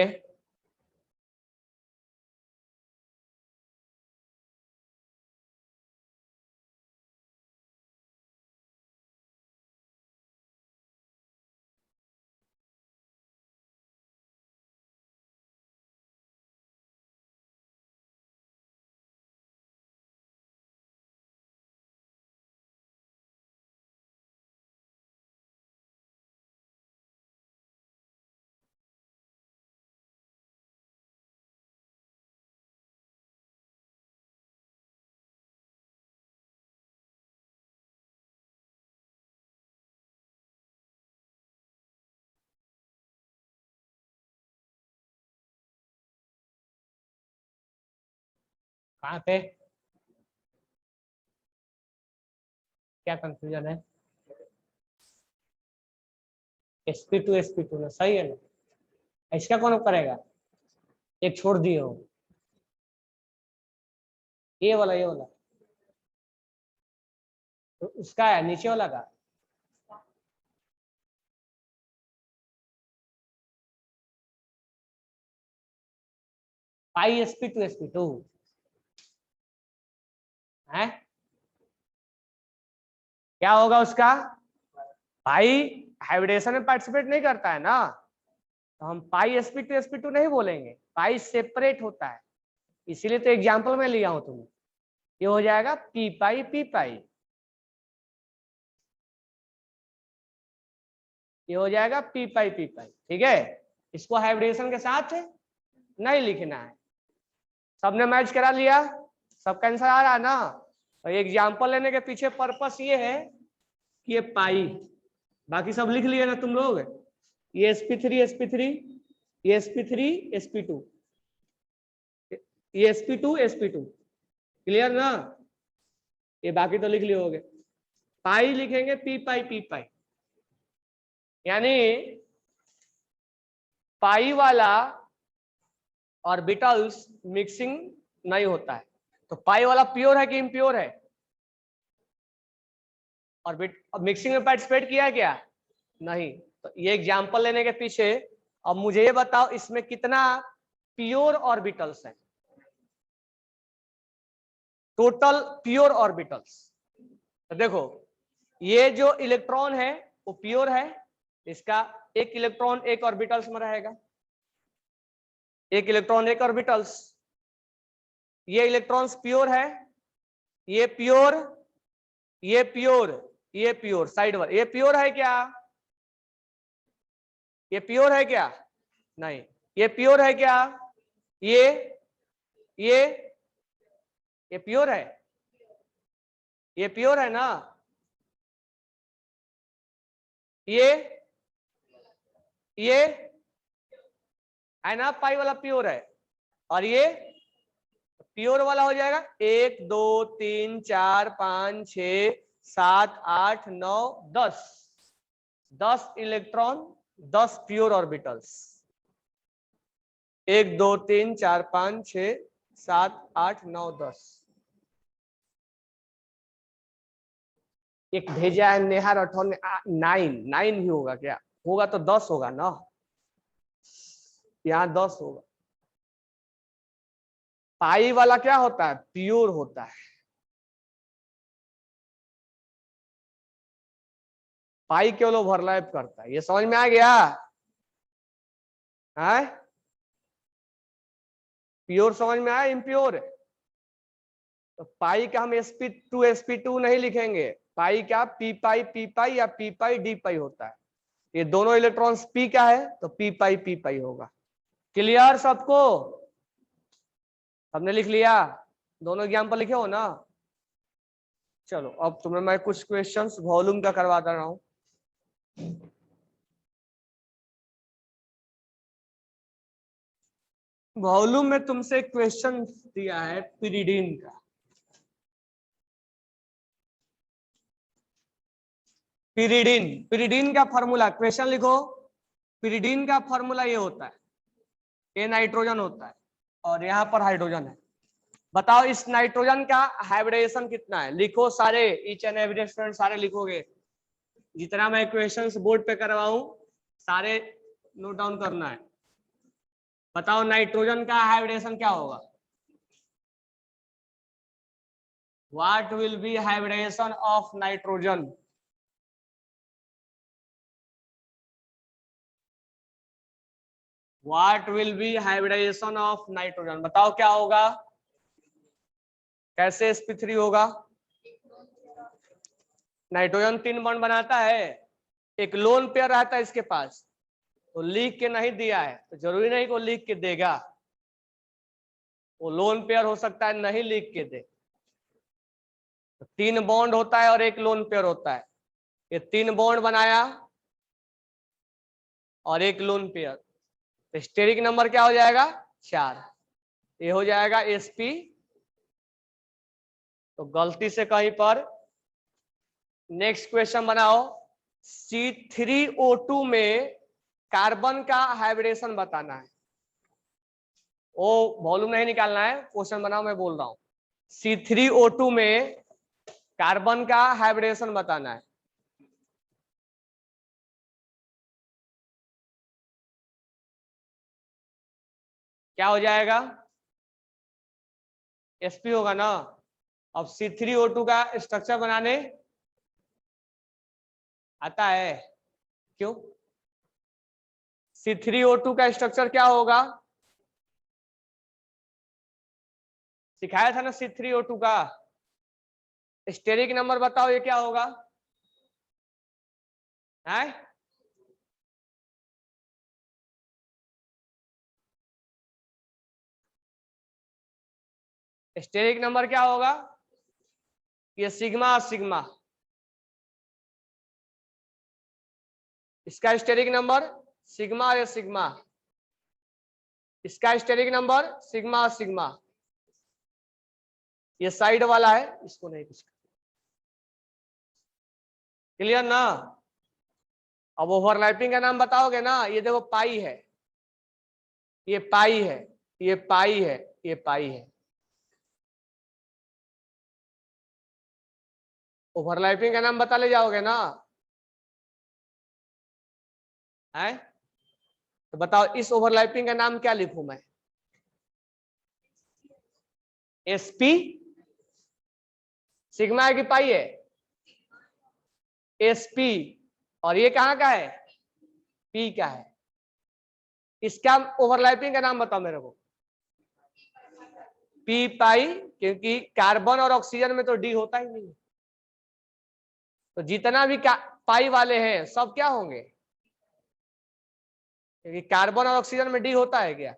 कहाँ पे क्या कंफ्यूजन है? sp2 ना, सही है ना? इसका कौन करेगा? एक छोड़ दिए हो, ये वाला तो उसका है नीचे वाला का। पाई sp2 है, क्या होगा उसका? भाई हाइब्रिडेशन में पार्टिसिपेट नहीं करता है ना, तो हम पाई sp2 नहीं बोलेंगे, पाई सेपरेट होता है, इसीलिए तो एग्जाम्पल में लिया हूं तुम्हें। ये हो जाएगा पी पाई, ये हो जाएगा पी पाई, ठीक है। इसको हाइब्रिडेशन के साथ नहीं लिखना है। सबने मैच करा लिया, सबका आंसर आ रहा है ना? और एग्जाम्पल लेने के पीछे पर्पस ये है कि ये पाई, बाकी सब लिख लिए ना तुम लोग, ये sp3 ये sp3 sp2 ये sp2 क्लियर ना? ये बाकी तो लिख लिए होगे। पाई लिखेंगे पी पाई, यानी पाई वाला ऑर्बिटल्स मिक्सिंग नहीं होता है। तो पाई वाला प्योर है कि इम्प्योर है? ऑर्बिट मिक्सिंग में पार्टिसिपेट किया क्या? नहीं। तो ये एग्जांपल लेने के पीछे, अब मुझे ये बताओ इसमें कितना प्योर ऑर्बिटल्स है, टोटल प्योर ऑर्बिटल्स। तो देखो ये जो इलेक्ट्रॉन है वो प्योर है, इसका एक इलेक्ट्रॉन एक ऑर्बिटल्स में रहेगा, एक इलेक्ट्रॉन एक ऑर्बिटल्स। ये इलेक्ट्रॉन्स प्योर है, ये प्योर, ये प्योर, ये प्योर, साइड वाला ये प्योर है क्या? ये प्योर है क्या? नहीं। ये प्योर है क्या? ये ये ये प्योर है, ये प्योर है ना? ये है ना, पाई वाला प्योर है। और ये प्योर वाला हो जाएगा 1 2 3 4 5 6 7 8 9 10 इलेक्ट्रॉन, 10 प्योर ऑर्बिटल्स। 1 2 3 4 5 6 7 8 9 10। एक भेजा है नेहा राठौर ने 9 ही होगा क्या? होगा तो 10 होगा ना, यहाँ 10 होगा। पाई वाला क्या होता है? प्योर होता है। पाई केवल ओवरलैप करता है, ये समझ में आ गया है? प्योर समझ में आया, इम्प्योर? तो पाई का हम sp2 नहीं लिखेंगे, पाई क्या पी पाई या पी पाई डी पाई होता है। ये दोनों इलेक्ट्रॉन्स पी का है तो पी पाई होगा। क्लियर सबको? सबने लिख लिया? दोनों एग्जाम्पल लिखे हो ना? चलो अब तुम्हें मैं कुछ क्वेश्चंस वॉल्यूम का करवा दे रहा हूं। वॉल्यूम में तुमसे क्वेश्चन दिया है पिरिडीन का। पिरिडीन का फॉर्मूला, क्वेश्चन लिखो। पिरिडीन का फॉर्मूला ये होता है, ये नाइट्रोजन होता है और यहाँ पर हाइड्रोजन है। बताओ इस नाइट्रोजन का हाइब्रिडेशन कितना है? लिखो सारे, ईच एंड एवरी स्टूडेंट सारे लिखोगे, जितना मैं क्वेश्चंस बोर्ड पे करवाऊं सारे नोट डाउन करना है। बताओ नाइट्रोजन का हाइब्रिडेशन क्या होगा? What will be hybridisation of nitrogen? What will be hybridisation of nitrogen? बताओ क्या होगा, कैसे sp3 होगा? नाइट्रोजन 3 बॉन्ड बनाता है, एक लोन पेयर रहता है इसके पास, तो लिख के नहीं दिया है तो जरूरी नहीं को लिख के देगा, वो लोन पेयर हो सकता है नहीं लिख के दे। तो 3 बॉन्ड होता है और एक लोन पेयर होता है, ये 3 बॉन्ड बनाया और एक लोन पेयर, तो स्टेरिक नंबर क्या हो जाएगा? 4। ये हो जाएगा sp तो गलती से कहीं पर नेक्स्ट क्वेश्चन बनाओ। C3O2 में कार्बन का हाइब्रिडेशन बताना है। वो वॉल्यूम नहीं निकालना है, क्वेश्चन बनाओ, मैं बोल रहा हूं। C3O2 में कार्बन का हाइब्रिडेशन बताना है। क्या हो जाएगा? sp होगा ना। अब C3O2 का स्ट्रक्चर बनाने आता है? क्यों? C3O2 का स्ट्रक्चर क्या होगा? सिखाया था ना C3O2 का। स्टेरिक नंबर बताओ, ये क्या होगा? है स्टेरिक नंबर क्या होगा? ये सिग्मा सिग्मा, इसका स्टेरिक नंबर सिग्मा या सिग्मा, इसका स्टेरिक नंबर सिग्मा सिग्मा। ये साइड वाला है, इसको नहीं कुछ। क्लियर ना? अब ओवरलैपिंग का नाम बताओगे ना। ये देखो पाई है, ये पाई है, ये पाई है, ये पाई है। ओवरलैपिंग का नाम बता ले जाओगे ना। है तो बताओ, इस ओवरलैपिंग का नाम क्या लिखूं मैं? sp सिग्मा है कि पाई है? sp। और ये कहां का है? p का है। इसका ओवरलैपिंग का नाम बताओ मेरे को। p पाई, क्योंकि कार्बन और ऑक्सीजन में तो d होता ही नहीं। तो जितना भी पाई वाले हैं सब क्या होंगे? क्योंकि कार्बन और ऑक्सीजन में d होता है क्या?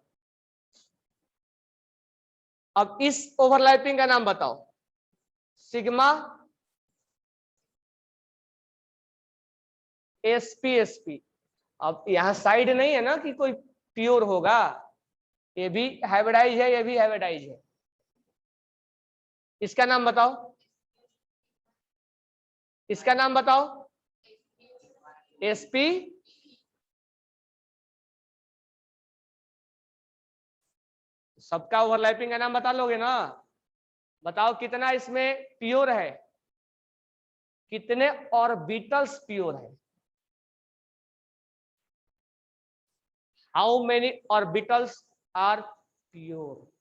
अब इस ओवरलैपिंग का नाम बताओ। Sigma sp। अब यहाँ साइड नहीं है ना कि कोई प्योर होगा। ये भी हाइब्रिडाइज है, ये भी हाइब्रिडाइज है। इसका नाम बताओ, इसका नाम बताओ। sp सबका ओवरलैपिंग का नाम बता लोगे ना। बताओ कितना इसमें प्योर है, कितने ऑर्बिटल्स प्योर है? How many orbitals are pure?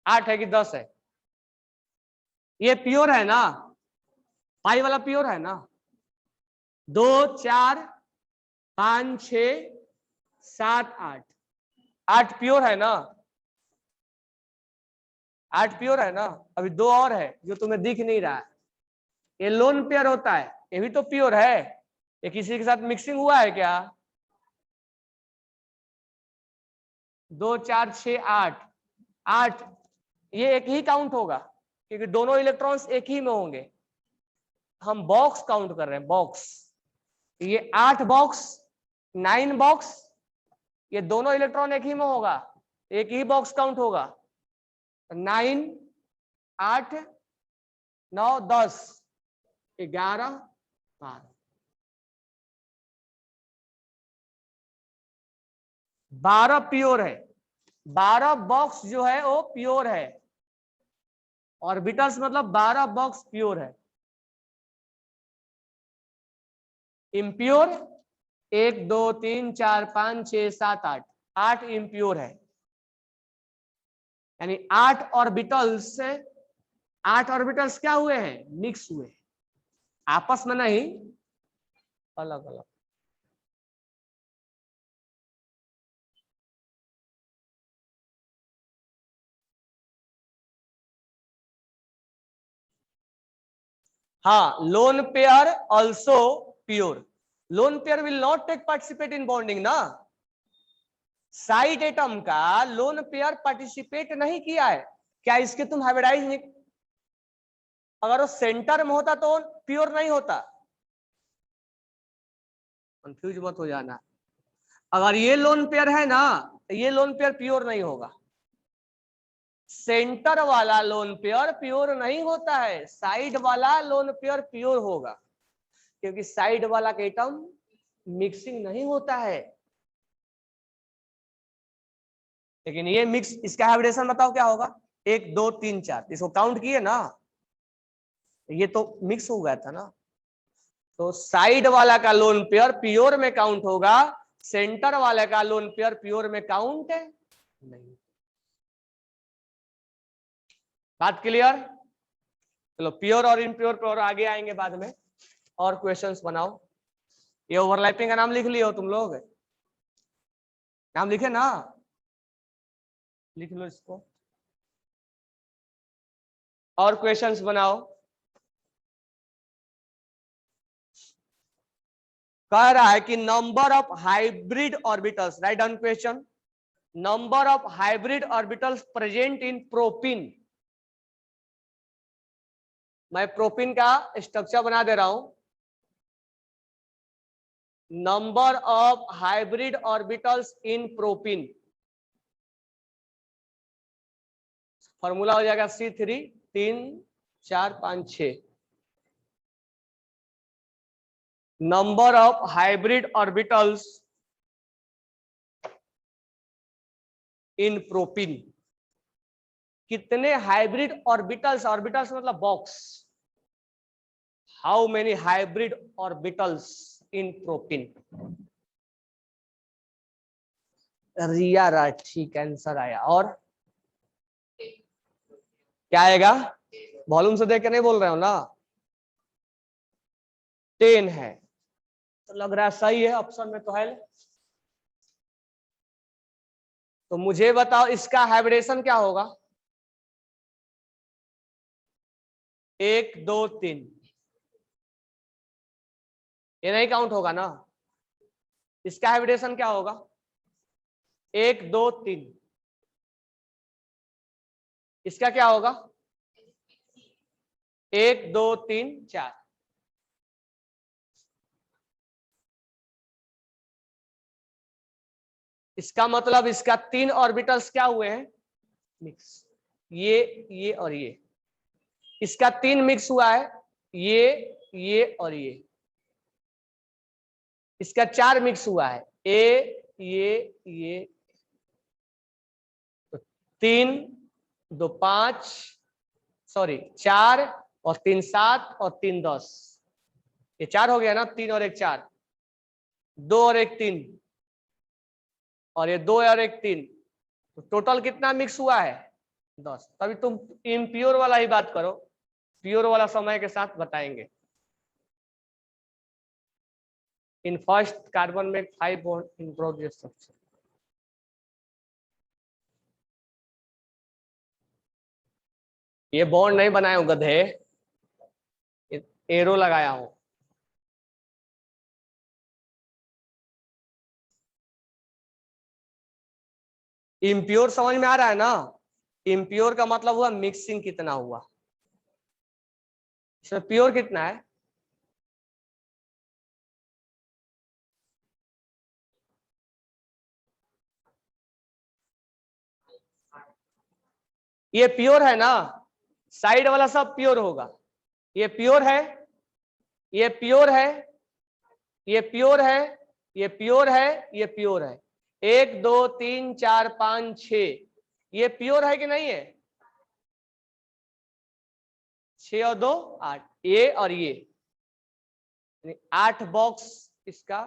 आठ है कि 10 है? ये प्योर है ना? पाई वाला प्योर है ना? 2 4 5 6 7 8, 8 प्योर है ना? 8 प्योर है ना? अभी 2 और है जो तुम्हें दिख नहीं रहा है। ये लोन पेयर होता है, ये भी तो प्योर है। ये किसी के साथ मिक्सिंग हुआ है क्या? 2 4 6 8, 8 ये एक ही काउंट होगा, क्योंकि दोनों इलेक्ट्रॉन्स एक ही में होंगे। हम बॉक्स काउंट कर रहे हैं, बॉक्स। ये 8 बॉक्स, 9 बॉक्स, ये दोनों इलेक्ट्रॉन एक ही में होगा, एक ही बॉक्स काउंट होगा। 9 8 9 10 11 12, 12 प्योर है। 12 बॉक्स जो है वो प्योर है। ऑर्बिटल्स मतलब 12 बॉक्स प्योर है। इम्प्योर 1 2 3 4 5 6 7 8, 8 इम्प्योर है। यानी 8 ऑर्बिटल्स से 8 ऑर्बिटल्स क्या हुए हैं? मिक्स हुए, आपस में नहीं, अलग अलग। हाँ, lone pair also pure, lone pair will not take participate in bonding ना, साइड एटम का लोन पेयर पार्टिसिपेट नहीं किया है, क्या इसके तुम हाइब्रिडाइज नहीं, अगर वो सेंटर में होता तो प्योर नहीं होता, कंफ्यूज मत हो जाना, अगर ये लोन पेयर है ना, ये लोन पेयर प्योर नहीं होगा, सेंटर वाला लोन पेयर प्योर नहीं होता है, साइड वाला लोन पेयर प्योर होगा, क्योंकि साइड वाला का एटम मिक्सिंग नहीं होता है, लेकिन ये मिक्स, इसका हाइब्रिडेशन बताओ क्या होगा, 1 2 3 4, इसको काउंट किए ना, ये तो मिक्स हो गया था ना, तो साइड वाला का लोन पेयर प्योर में काउंट होगा, सेंटर वाले का लोन पेयर प्योर में काउंट नहीं। बात क्लियर? चलो प्योर और इम्प्योर पर आगे आएंगे बाद में, और क्वेश्चंस बनाओ। ये ओवरलैपिंग का नाम लिख लियो तुम लोग, नाम लिखे ना, लिख लो इसको, और क्वेश्चंस बनाओ। कह रहा है कि number of hybrid orbitals, write down question, number of hybrid orbitals present in propene, मैं प्रोपीन का स्ट्रक्चर बना दे रहा हूं, number of hybrid orbitals in propene, formula हो जाएगा C3 3 4 5 6, number of hybrid orbitals in propene, कितने हाइब्रिड ऑर्बिटल्स, ऑर्बिटल्स मतलब box, how many hybrid orbitals in propene, Riya right, ठीक आंसर आया, और क्या आएगा, वॉल्यूम से देख के नहीं बोल रहे हो ना, 10 है, तो लग रहा है सही है, ऑप्शन में तो है, तो मुझे बताओ इसका हाइब्रिडेशन क्या होगा, 1 2 3, ये नहीं काउंट होगा ना, इसका हाइब्रिडेशन क्या होगा, 1 2 3, इसका क्या होगा, 1 2 3 4, इसका मतलब इसका 3 ऑर्बिटल्स क्या हुए हैं, मिक्स, ये और ये, इसका 3 मिक्स हुआ है, ये और ये, इसका 4 मिक्स हुआ है, ये, तो 3 2 5, सॉरी 4 और 3 7 और 3 10, ये 4 हो गया ना, 3 और 1 4, 2 और 1 3, और ये 2 और 1 3, तो टोटल कितना मिक्स हुआ है, 10, तभी तुम इम्प्योर वाला ही बात करो, प्योर वाला समय के साथ बताएंगे। इन फर्स्ट कार्बन में 5 बॉन्ड इन प्रोग्रेस स्ट्रक्चर, ये बॉन्ड नहीं बनाया हूं गधे, एरो लगाया हूं, इम्प्योर समझ में आ रहा है ना, इम्प्योर का मतलब हुआ मिक्सिंग कितना हुआ, इसमें प्योर कितना है, ये प्योर है ना, साइड वाला सब प्योर होगा, ये प्योर है, ये प्योर है, ये प्योर है, ये प्योर है, ये प्योर है, 1 2 3 4 5 6, ये प्योर है कि नहीं है, 6 और 2 8, ये और ये 8 बॉक्स इसका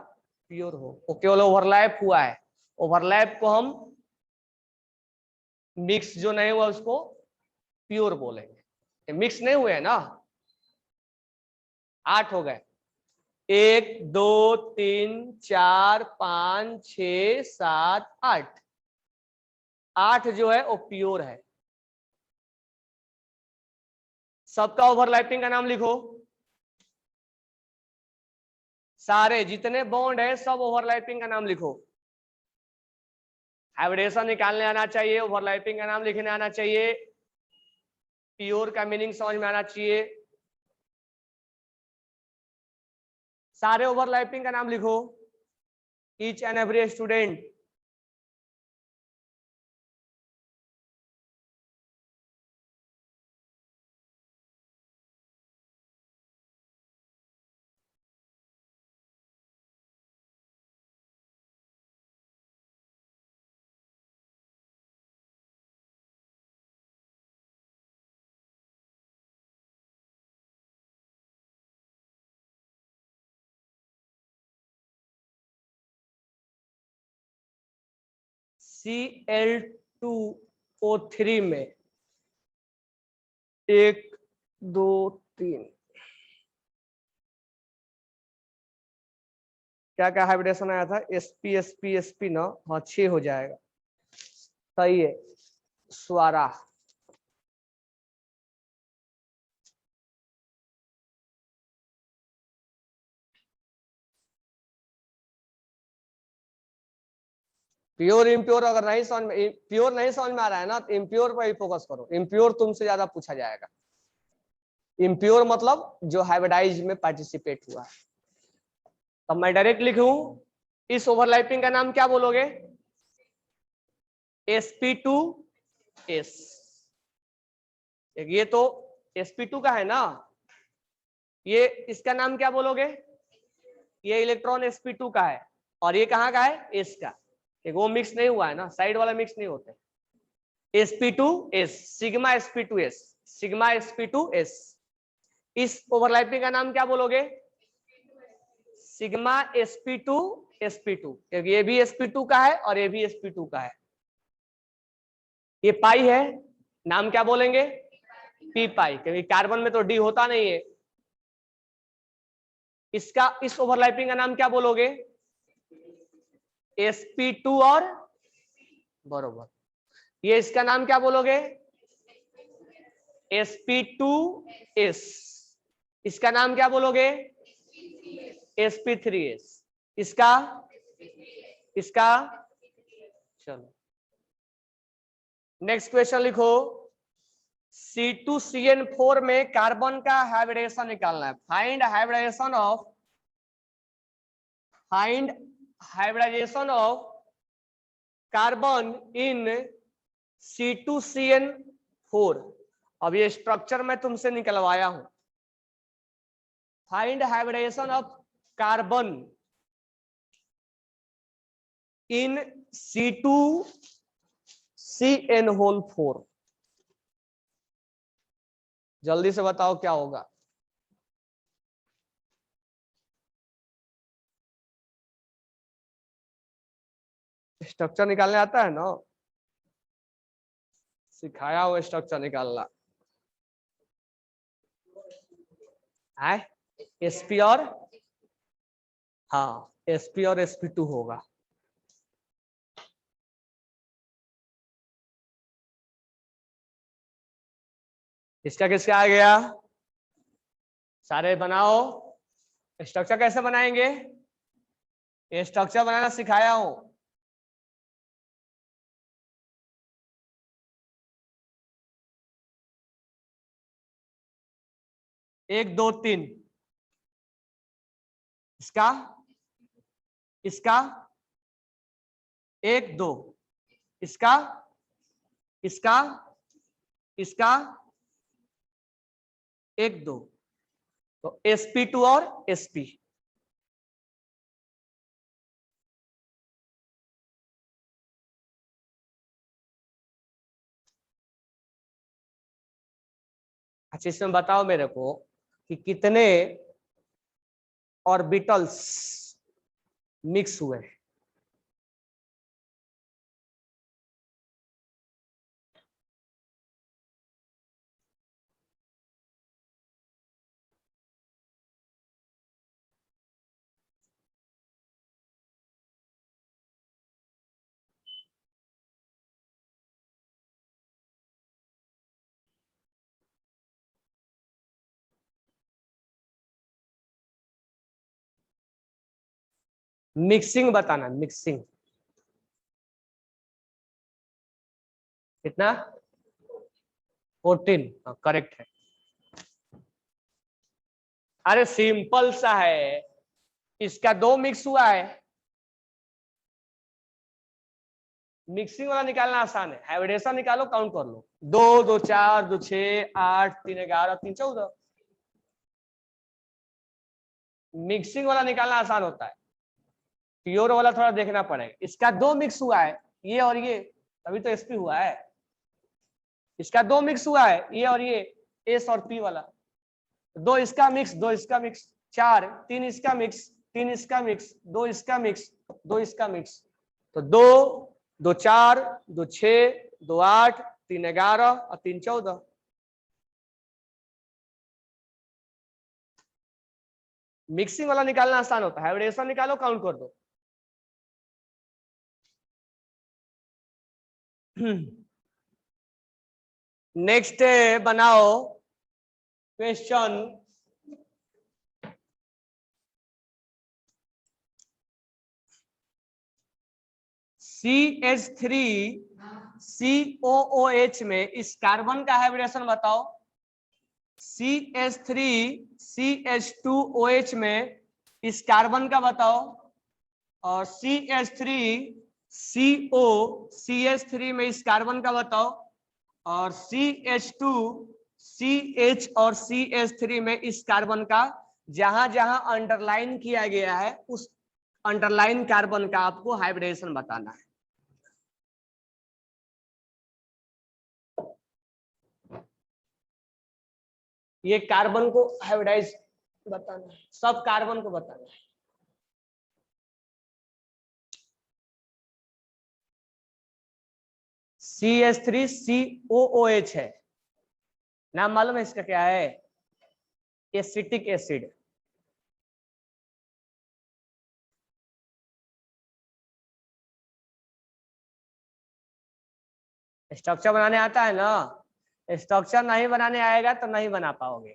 प्योर हो, वो केवल ओवरलैप हुआ है, ओवरलैप को हम मिक्स जो नहीं हुआ उसको प्योर बोलेंगे, मिक्स नहीं हुए है ना, 8 हो गए, 1 2 3 4 5 6 7 8, 8 जो है वो प्योर है, सबका ओवरलैपिंग का नाम लिखो, सारे जितने बॉन्ड है सब ओवरलैपिंग का नाम लिखो। हाइब्रिडेशन निकालने आना चाहिए, ओवरलैपिंग का नाम लिखने आना चाहिए, प्योर का मीनिंग समझ में आना चाहिए। सारे ओवरलैपिंग का नाम लिखो, each and every student. Cl2O3 में 1 2 3 क्या क्या हाइब्रिडेशन आया था? sp ना, हाँ 6 हो जाएगा, सही है। स्वारा प्योर इम्प्योर अगर नहीं समझ में, प्योर नहीं समझ में आ रहा है ना, तो इम्प्योर पर ही फोकस करो। इम्प्योर तुमसे ज्यादा पूछा जाएगा। इम्प्योर मतलब जो हाइब्रिडाइज में पार्टिसिपेट हुआ है। तब मैं डायरेक्ट लिखूं, इस ओवरलैपिंग का नाम क्या बोलोगे? sp2s। ये तो sp2 का है ना, ये इसका नाम क्या बोलोगे? ये इलेक्ट्रॉन sp2 का है, और ये कहाँ का है? s का। एक वो मिक्स नहीं हुआ है ना, साइड वाला मिक्स नहीं होते। sp2s, sigma sp2s, sigma sp2s। इस ओवरलैपिंग का नाम क्या बोलोगे? सिग्मा sp2 क्योंकि ये भी sp2 का है और ये भी sp2 का है। ये पाई है, नाम क्या बोलेंगे? पी पाई, क्योंकि कार्बन में तो डी होता नहीं है। इसका इस ओवरलैपिंग का नाम क्या बोलोगे? sp2 और बरोबर। ये इसका नाम क्या बोलोगे? sp2s। इसका नाम क्या बोलोगे? sp3s। इसका इसका चलो नेक्स्ट क्वेश्चन लिखो। C2CN4 में कार्बन का हाइब्रिडेशन निकालना है। Find hybridisation of carbon in C2CN4। अब ये स्ट्रक्चर मैं तुमसे निकलवाया हूं। Find hybridisation of carbon in C2CN4। जल्दी से बताओ क्या होगा? स्ट्रक्चर निकालने आता है ना, सिखाया हुआ स्ट्रक्चर निकालना है। sp और हाँ, sp और sp2 होगा। इसका किसका आ गया? सारे बनाओ। स्ट्रक्चर कैसे बनाएंगे? ये स्ट्रक्चर बनाना सिखाया हूं। 1 2 3, इसका इसका 1 2, इसका इसका इसका 1 2, तो sp2 और sp। अच्छा, इसमें बताओ मेरे को कि कितने ऑर्बिटल्स मिक्स हुए? मिक्सिंग बताना, मिक्सिंग कितना 14, करेक्ट है। अरे सिंपल सा है, इसका 2 मिक्स हुआ है, मिक्सिंग वाला निकालना आसान है, हाइब्रिडेशन निकालो, काउंट कर लो, 2 2 4 2 6 8 3 11 3 14। मिक्सिंग वाला निकालना आसान होता है, प्योर वाला थोड़ा देखना पड़ेगा। इसका 2 मिक्स हुआ है, ये और ये, तभी तो एसपी हुआ है। इसका 2 मिक्स हुआ है, ये और ये, एस और पी वाला। 2 इसका मिक्स, 2 इसका मिक्स, 4, 3 इसका मिक्स, 3 इसका मिक्स, 2 इसका मिक्स, 2 इसका मिक्स, तो 2 2 4 2 6 2 8 3 11 और 3 14। मिक्सिंग वाला निकालना आसान होता है, हाइब्रिडेशन निकालो, काउंट कर दो। नेक्स्ट बनाओ क्वेश्चन, CH3 COOH में इस कार्बन का हाइब्रिडेशन बताओ। CH3 CH2OH में इस कार्बन का बताओ, और CH3 CO CH3 में इस कार्बन का बताओ, और CH2 CH और CH3 में इस कार्बन का। जहां जहां अंडरलाइन किया गया है उस अंडरलाइन कार्बन का आपको हाइब्रिडेशन बताना है। ये कार्बन को हाइब्रिडाइज बताना है, सब कार्बन को बताना है। CH3COOH है, नाम मालूम है इसका क्या है? Acetic acid. स्ट्रक्चर बनाने आता है ना? स्ट्रक्चर नहीं बनाने आएगा तो नहीं बना पाओगे।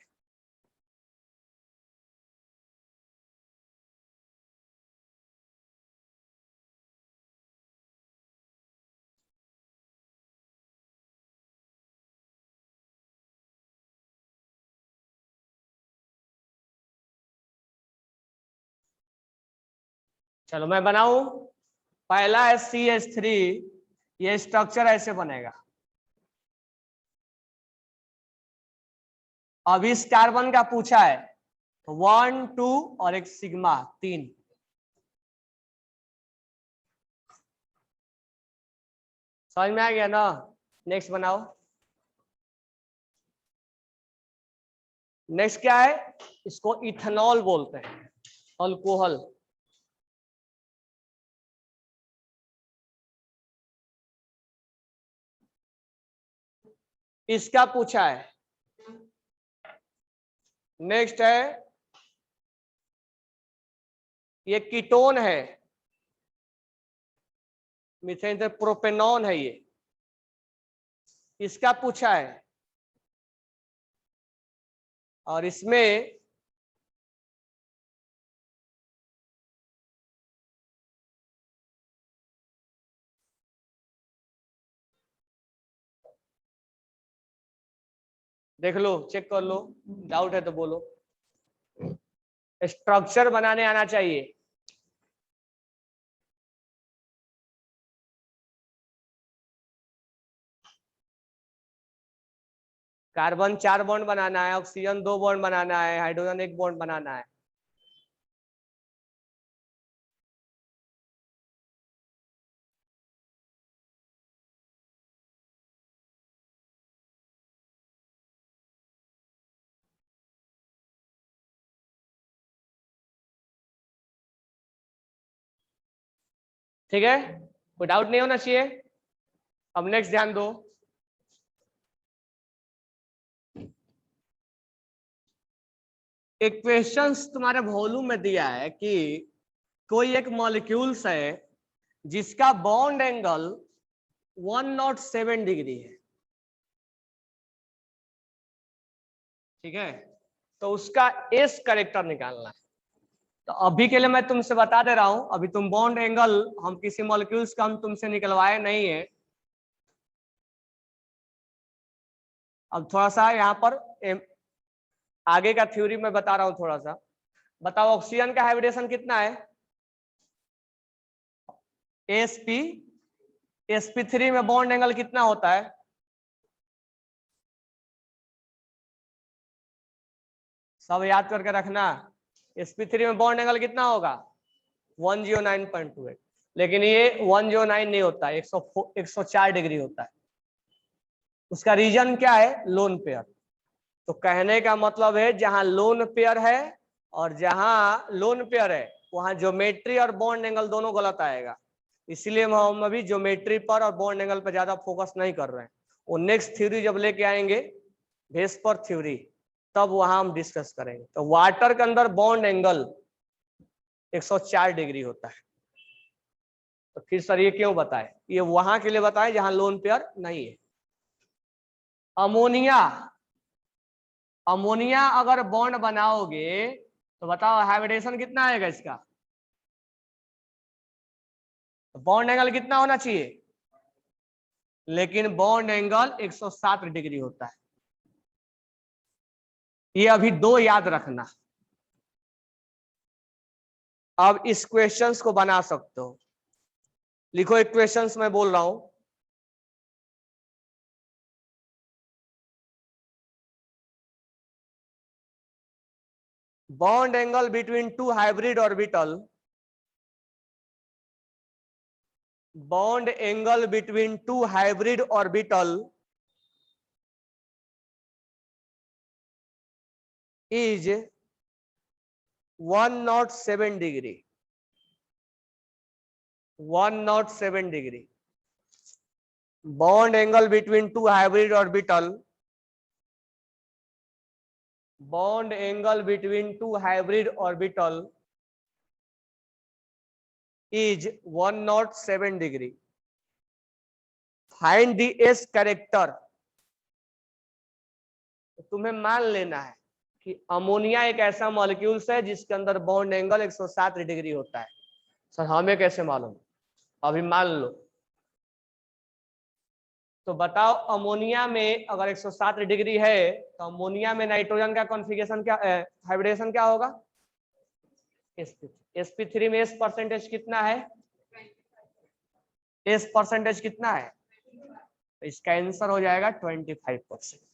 चलो मैं बनाऊं। पहला है CH3, ये स्ट्रक्चर ऐसे बनेगा। अब इस कार्बन का पूछा है, 1 2 और एक सिग्मा 3। समझ में आ गया ना? नेक्स्ट बनाओ। नेक्स्ट क्या है? इसको इथेनॉल बोलते हैं, अल्कोहल। इसका पूछा है। नेक्स्ट है, ये कीटोन है, मीथेन प्रोपेनॉन है ये, इसका पूछा है। और इसमें देख लो, चेक कर लो, डाउट है तो बोलो। स्ट्रक्चर बनाने आना चाहिए। कार्बन 4 बॉन्ड बनाना है, ऑक्सीजन 2 बॉन्ड बनाना है, हाइड्रोजन 1 बॉन्ड बनाना है। ठीक है, कोई डाउट नहीं होना चाहिए। अब नेक्स्ट ध्यान दो। एक क्वेश्चन तुम्हारे वॉल्यूम में दिया है कि कोई एक मॉलिक्यूल्स है जिसका बॉन्ड एंगल 107 डिग्री है। ठीक है, तो उसका एस करेक्टर निकालना है। तो अभी के लिए मैं तुमसे बता दे रहा हूं, अभी तुम बॉन्ड एंगल हम किसी मॉलिक्यूल्स का हम तुमसे निकलवाए नहीं है। अब थोड़ा सा यहाँ पर आगे का थ्योरी मैं बता रहा हूं थोड़ा सा। बताओ ऑक्सीजन का हाइब्रिडेशन कितना है? sp sp3 में बॉन्ड एंगल कितना होता है? सब याद करके रखना। sp3 में बॉन्ड एंगल कितना होगा? 109.28। लेकिन ये 109 नहीं होता, 104 डिग्री होता है। उसका रीजन क्या है? Lone pair. तो कहने का मतलब है जहां लोन पेयर है और जहां लोन पेयर है वहां ज्योमेट्री और बॉन्ड एंगल दोनों गलत आएगा। इसलिए हम अभी ज्योमेट्री पर और बॉन्ड एंगल पर ज्यादा फोकस नहीं कर रहे हैं। वो नेक्स्ट थ्योरी जब लेके आएंगे वेस्पर थ्योरी, तब वहां हम डिस्कस करेंगे। तो वाटर के अंदर बॉन्ड एंगल 104 डिग्री होता है। तो फिर सर ये क्यों बताए? ये वहां के लिए बताए जहां लोन पेयर नहीं है। अमोनिया, अमोनिया अगर बॉन्ड बनाओगे तो बताओ हाइब्रिडेशन कितना आएगा इसका? तो बॉन्ड एंगल कितना होना चाहिए? लेकिन बॉन्ड एंगल 107 डिग्री होता है। ये अभी दो याद रखना। अब इस क्वेश्चंस को बना सकते हो। लिखो एक क्वेश्चंस मैं बोल रहा हूं। Bond angle between two hybrid orbital, bond angle between two hybrid orbital is 107 degree, 107 degree. Bond angle between two hybrid orbital, bond angle between two hybrid orbital is 107 degree. Find the S character. तुम्हें मान लेना है कि ammonia एक ऐसा molecules है जिसके अंदर बॉन्ड एंगल 107 डिग्री होता है। सर हमें कैसे मालूम? अभी मान लो। तो बताओ अमोनिया में अगर 107 डिग्री है तो अमोनिया में नाइट्रोजन का कॉन्फ़िगरेशन क्या, हाइब्रिडेशन क्या होगा? sp3 में एस परसेंटेज कितना है? एस परसेंटेज कितना है? तो इसका आंसर हो जाएगा 25%।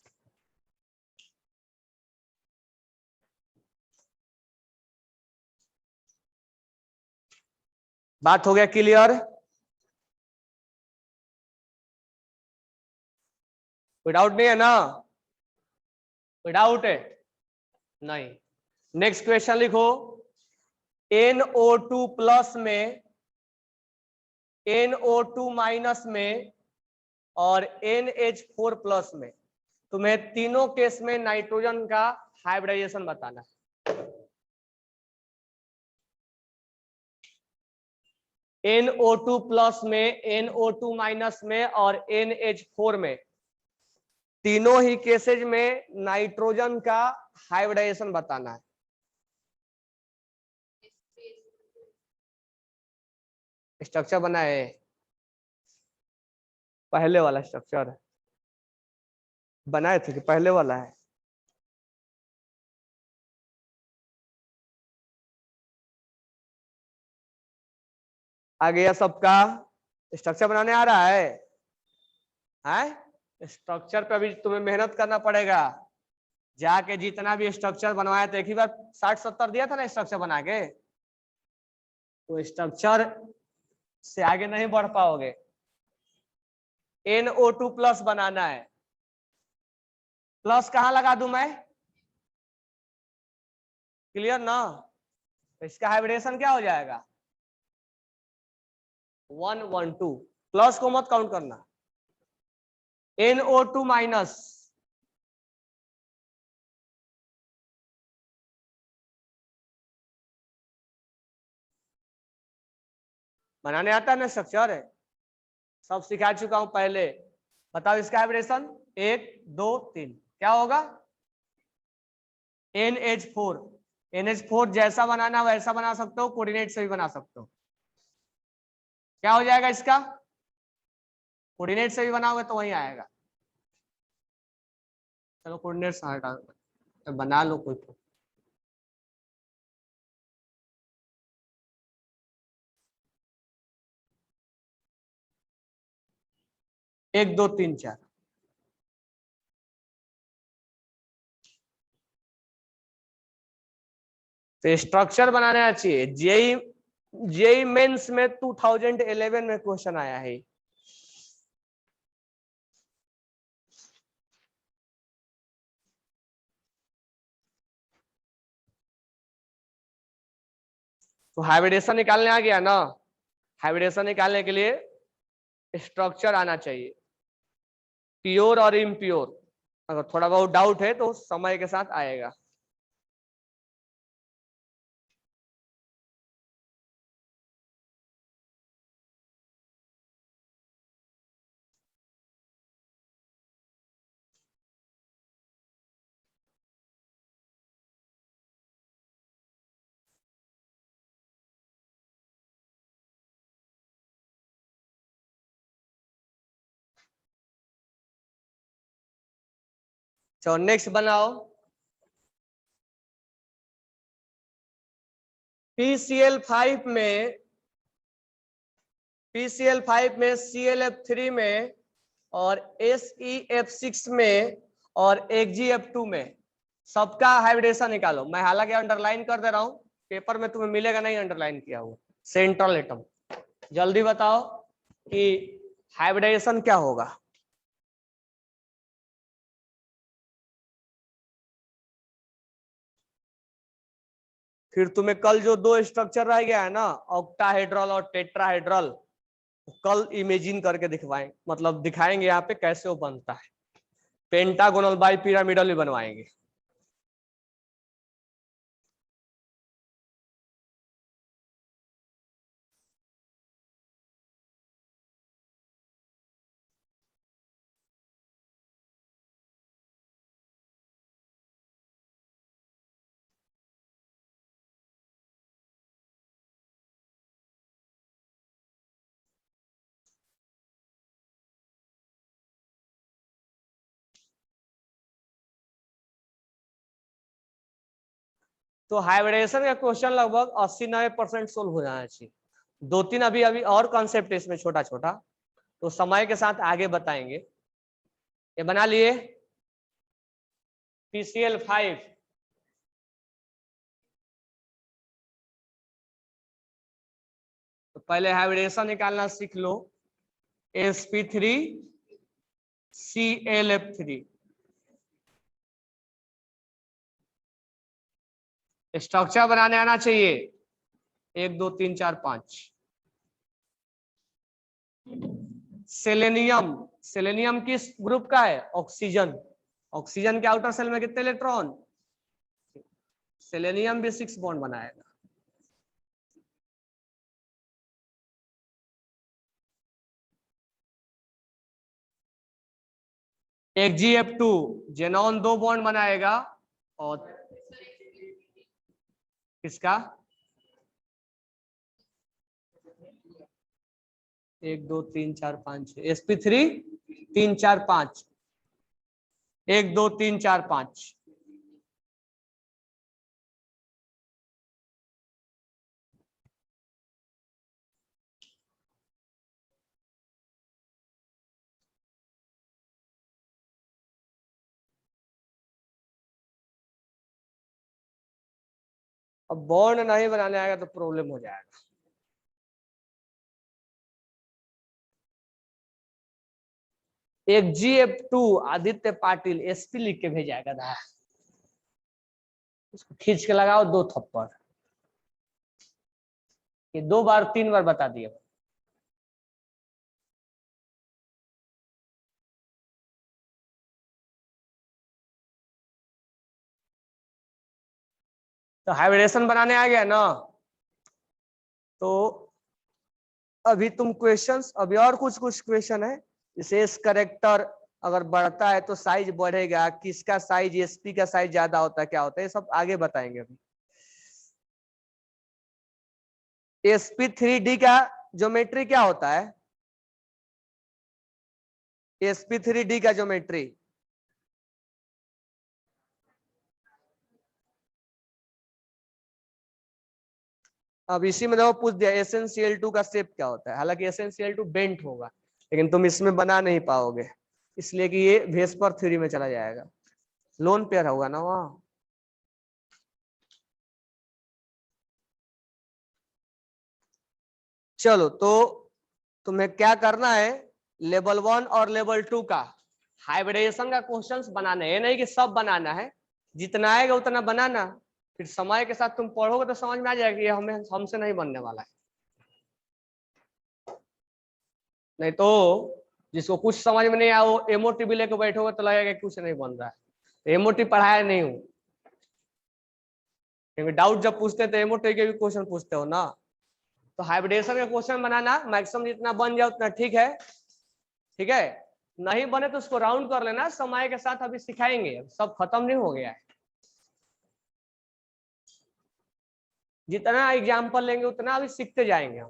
बात हो गया क्लियर? कोई डाउट नहीं है ना? कोई डाउट है? नहीं। नेक्स्ट क्वेश्चन लिखो। NO2 प्लस में, NO2 माइनस में और NH4 प्लस में, तुम्हें तीनों केस में नाइट्रोजन का हाइब्रिडाइजेशन बताना है। NO2 प्लस में, NO2 माइनस में और NH4 में, तीनों ही केसेज में नाइट्रोजन का हाइब्रिडाइजेशन बताना है। स्ट्रक्चर बना है, पहले वाला स्ट्रक्चर बनाए थे कि पहले वाला है? आ गया सबका? स्ट्रक्चर बनाने आ रहा है? स्ट्रक्चर पे भी तुम्हें मेहनत करना पड़ेगा। जाके जितना भी स्ट्रक्चर बनवाया था, एक ही बार 60-70 दिया था ना स्ट्रक्चर बना के, तो स्ट्रक्चर से आगे नहीं बढ़ पाओगे। NO2 प्लस बनाना है। प्लस कहां लगा दूं मैं? क्लियर ना? तो इसका हाइब्रिडेशन क्या हो जाएगा? 112। प्लस को मत काउंट करना। NO2 माइनस, बनाने आता है ना स्ट्रक्चर है, सब सिखा चुका हूं पहले। बताओ इसका हाइब्रिडेशन 1 2 3 क्या होगा? NH4, NH4 जैसा बनाना वैसा बना सकते हो, कोऑर्डिनेट से भी बना सकते हो। क्या हो जाएगा इसका, कोऑर्डिनेट से भी बनाओगे तो वही आएगा। चलो कोऑर्डिनेट से हटा तो बना लो कोई तो। 1 2 3 4 तो स्ट्रक्चर बनाना चाहिए। जेई मेंस में 2011 में क्वेश्चन आया है। तो हाइब्रिडेशन निकालने आ गया ना, हाइब्रिडेशन निकालने के लिए स्ट्रक्चर आना चाहिए, प्योर और इम्प्योर। अगर थोड़ा बहुत डाउट है तो समय के साथ आएगा। चलो नेक्स्ट बनाओ। PCl5 में ClF3 में और SeF6 में और AgF2 में सबका हाइब्रिडेशन निकालो। मैं हालांकि अंडरलाइन कर दे रहा हूं, पेपर में तुम्हें मिलेगा नहीं अंडरलाइन किया हुआ। सेंट्रल एटम, जल्दी बताओ कि हाइब्रिडेशन क्या होगा। फिर तुम्हें कल जो 2 स्ट्रक्चर रह गया है ना, ऑक्टाहेड्रल और टेट्राहेड्रल, कल इमेजिन करके दिखवाएं, मतलब दिखाएंगे यहाँ पे कैसे वो बनता है। पेंटागोनल बाई पिरामिडल भी बनवाएंगे। तो हाइब्रिडेशन का क्वेश्चन लगभग 80-90% सोल्व हो जाना चाहिए। 2-3 अभी अभी और कॉन्सेप्ट है इसमें छोटा छोटा, तो समय के साथ आगे बताएंगे। ये बना लिए PCl5। तो पहले हाइब्रिडेशन निकालना सीख लो। sp3 ClF3। स्ट्रक्चर बनाने आना चाहिए, 1 2 3 4 5। सेलेनियम, सेलेनियम किस ग्रुप का है, ऑक्सीजन। ऑक्सीजन के आउटर सेल में कितने इलेक्ट्रॉन, सेलेनियम भी 6 बॉन्ड बनाएगा। AgF2 जेनॉन 2 बॉन्ड बनाएगा और किसका, 1 2 3 4 5 sp3 3 4 5 1 2 3 4 5। अब बॉन्ड नहीं बनाने आएगा तो प्रॉब्लम हो जाएगा। एक GF2 आदित्य पाटिल SP लिख के भेजाएगा था, उसको खींच के लगाओ 2 थप्पड़। ये 2 बार 3 बार बता दिया। तो हाइब्रिडेशन बनाने आ गया ना, तो अभी तुम क्वेश्चंस, अभी और कुछ कुछ क्वेश्चन है। विशेष करेक्टर अगर बढ़ता है तो साइज बढ़ेगा, किसका साइज SP का साइज ज्यादा होता है, क्या होता है, ये सब आगे बताएंगे अभी। sp3d का ज्योमेट्री क्या होता है? sp3d का ज्योमेट्री अब इसी में देखो पूछ दिया SnCl2 का शेप क्या होता है। हालांकि SnCl2 बेंट होगा, लेकिन तुम इसमें बना नहीं पाओगे, इसलिए कि ये वेस्पर थ्योरी में चला जाएगा, लोन पेयर होगा ना वहां। चलो, तो तुम्हें क्या करना है, लेवल 1 और लेवल 2 का हाइब्रिडेशन का क्वेश्चंस बनाना है। ये नहीं कि सब बनाना है, जितना आएगा उतना बनाना, फिर समय के साथ तुम पढ़ोगे तो समझ में आ जाएगा ये हमें हमसे नहीं बनने वाला है। नहीं तो जिसको कुछ समझ में नहीं आया वो एमओटी भी लेके बैठोगे तो लगेगा कि कुछ नहीं बन रहा है। एमओटी पढ़ाया नहीं हूँ, क्योंकि डाउट जब पूछते हैं तो एमओटी के भी क्वेश्चन पूछते हो ना। तो हाइब्रिडेशन का क्वेश्चन बनाना मैक्सिमम जितना बन जाए उतना ठीक है, ठीक है। नहीं बने तो उसको राउंड कर लेना, समय के साथ अभी सिखाएंगे, सब खत्म नहीं हो गया है। जितना एग्जाम्पल लेंगे उतना अभी सीखते जाएंगे हम,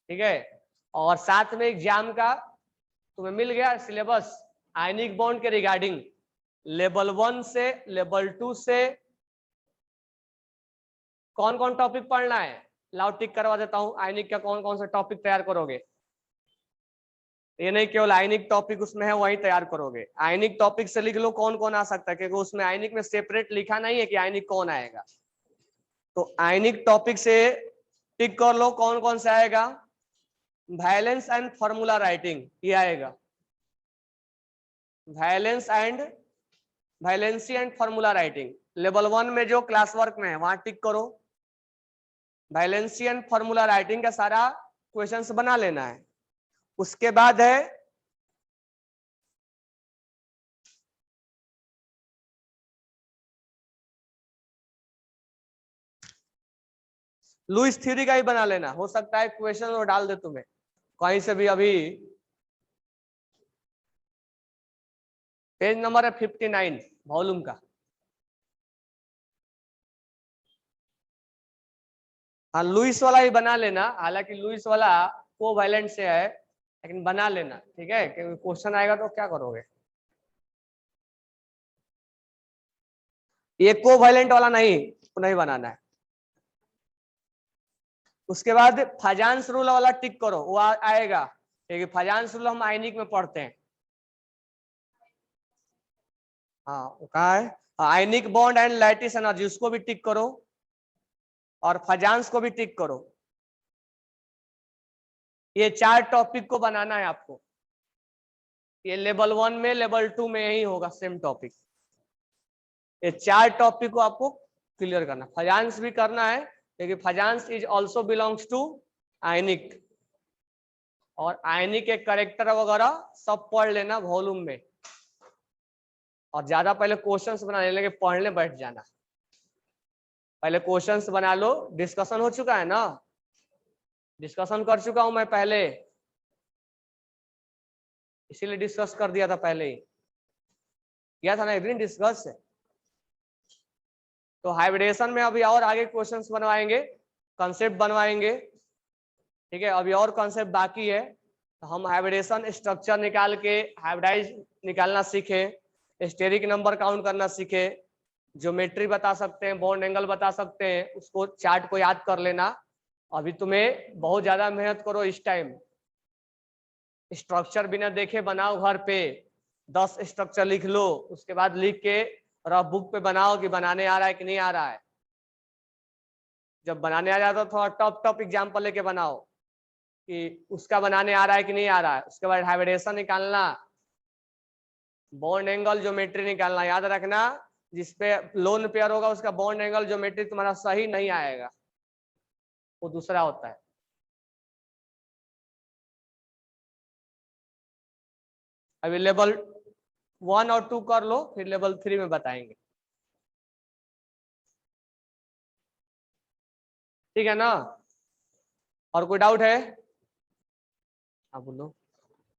ठीक है। और साथ में एग्जाम का तुम्हें मिल गया सिलेबस आयनिक बॉन्ड के रिगार्डिंग, लेवल 1 से लेवल 2 से कौन कौन टॉपिक पढ़ना है। लाओ टिक करवा देता हूं, आयनिक का कौन कौन सा टॉपिक तैयार करोगे। ये नहीं केवल आयनिक टॉपिक उसमें है वही तैयार करोगे, आयनिक टॉपिक से लिख लो कौन कौन आ सकता है, क्योंकि उसमें आयनिक में सेपरेट लिखा नहीं है कि आयनिक कौन आएगा। तो आयनिक टॉपिक से टिक कर लो कौन कौन से आएगा। वैलेंस एंड फॉर्मूला राइटिंग ये आएगा, valency and formula writing level 1 में जो क्लास वर्क में है वहां टिक करो। वैलेंसी एंड फॉर्मूला राइटिंग का सारा क्वेश्चंस बना लेना है। उसके बाद है लुईस थ्योरी का ही बना लेना, हो सकता है क्वेश्चन वो डाल दे तुम्हें कहीं से भी। अभी पेज नंबर है 59 वॉल्यूम का। हाँ लुईस वाला ही बना लेना, हालांकि लुईस वाला कोवैलेंट से है, लेकिन बना लेना ठीक है, क्योंकि क्वेश्चन आएगा तो क्या करोगे। ये कोवैलेंट वाला नहीं बनाना है। उसके बाद फजांस रूल वाला टिक करो, वो आएगा, क्योंकि फजांस रूल हम आयनिक में पढ़ते हैं। हाँ वो कहा है, ionic bond and lattice energy, उसको भी टिक करो और फजांस को भी टिक करो। ये 4 टॉपिक को बनाना है आपको, ये लेवल 1 में लेवल 2 में यही होगा सेम टॉपिक। ये 4 टॉपिक को आपको क्लियर करना, फजांस भी करना है क्योंकि Fajans is also belongs to ionic, और आयनिक के करेक्टर वगैरह सब पढ़ लेना वॉल्यूम में। और ज्यादा पहले क्वेश्चंस बना लेने के पढ़ने बैठ जाना, पहले क्वेश्चंस बना लो। डिस्कशन हो चुका है ना, डिस्कशन कर चुका हूं मैं पहले, इसीलिए डिस्कस कर दिया था पहले ही, किया था ना एक दिन डिस्कस। तो हाइब्रिडेशन में अभी और आगे क्वेश्चंस बनवाएंगे, कंसेप्ट बनवाएंगे, ठीक है। अभी और कंसेप्ट बाकी है, तो हम हाइब्रिडेशन स्ट्रक्चर निकाल के हाइब्रिडाइज निकालना सीखे, स्टेरिक नंबर काउंट करना सीखे, ज्योमेट्री बता सकते हैं, बॉन्ड एंगल बता सकते हैं, उसको चार्ट को याद कर लेना। अभी तुम्हें बहुत ज्यादा मेहनत करो इस टाइम, स्ट्रक्चर बिना देखे बनाओ, घर पे 10 स्ट्रक्चर लिख लो, उसके बाद लिख के रफ बुक पे बनाओ कि बनाने आ रहा है कि नहीं आ रहा है। जब बनाने आ जाता तो थोड़ा टॉप टॉप एग्जाम्पल लेके बनाओ कि उसका बनाने आ रहा है कि नहीं आ रहा है। उसके बाद हाइब्रिडेशन निकालना, बॉन्ड एंगल ज्योमेट्री निकालना, याद रखना जिसपे लोन पेयर होगा उसका बॉन्ड एंगल ज्योमेट्री तुम्हारा सही नहीं आएगा, वो दूसरा होता है। अभी लेवल 1 और 2 कर लो, फिर लेवल 3 में बताएंगे, ठीक है ना। और कोई डाउट है? हाँ बोलो।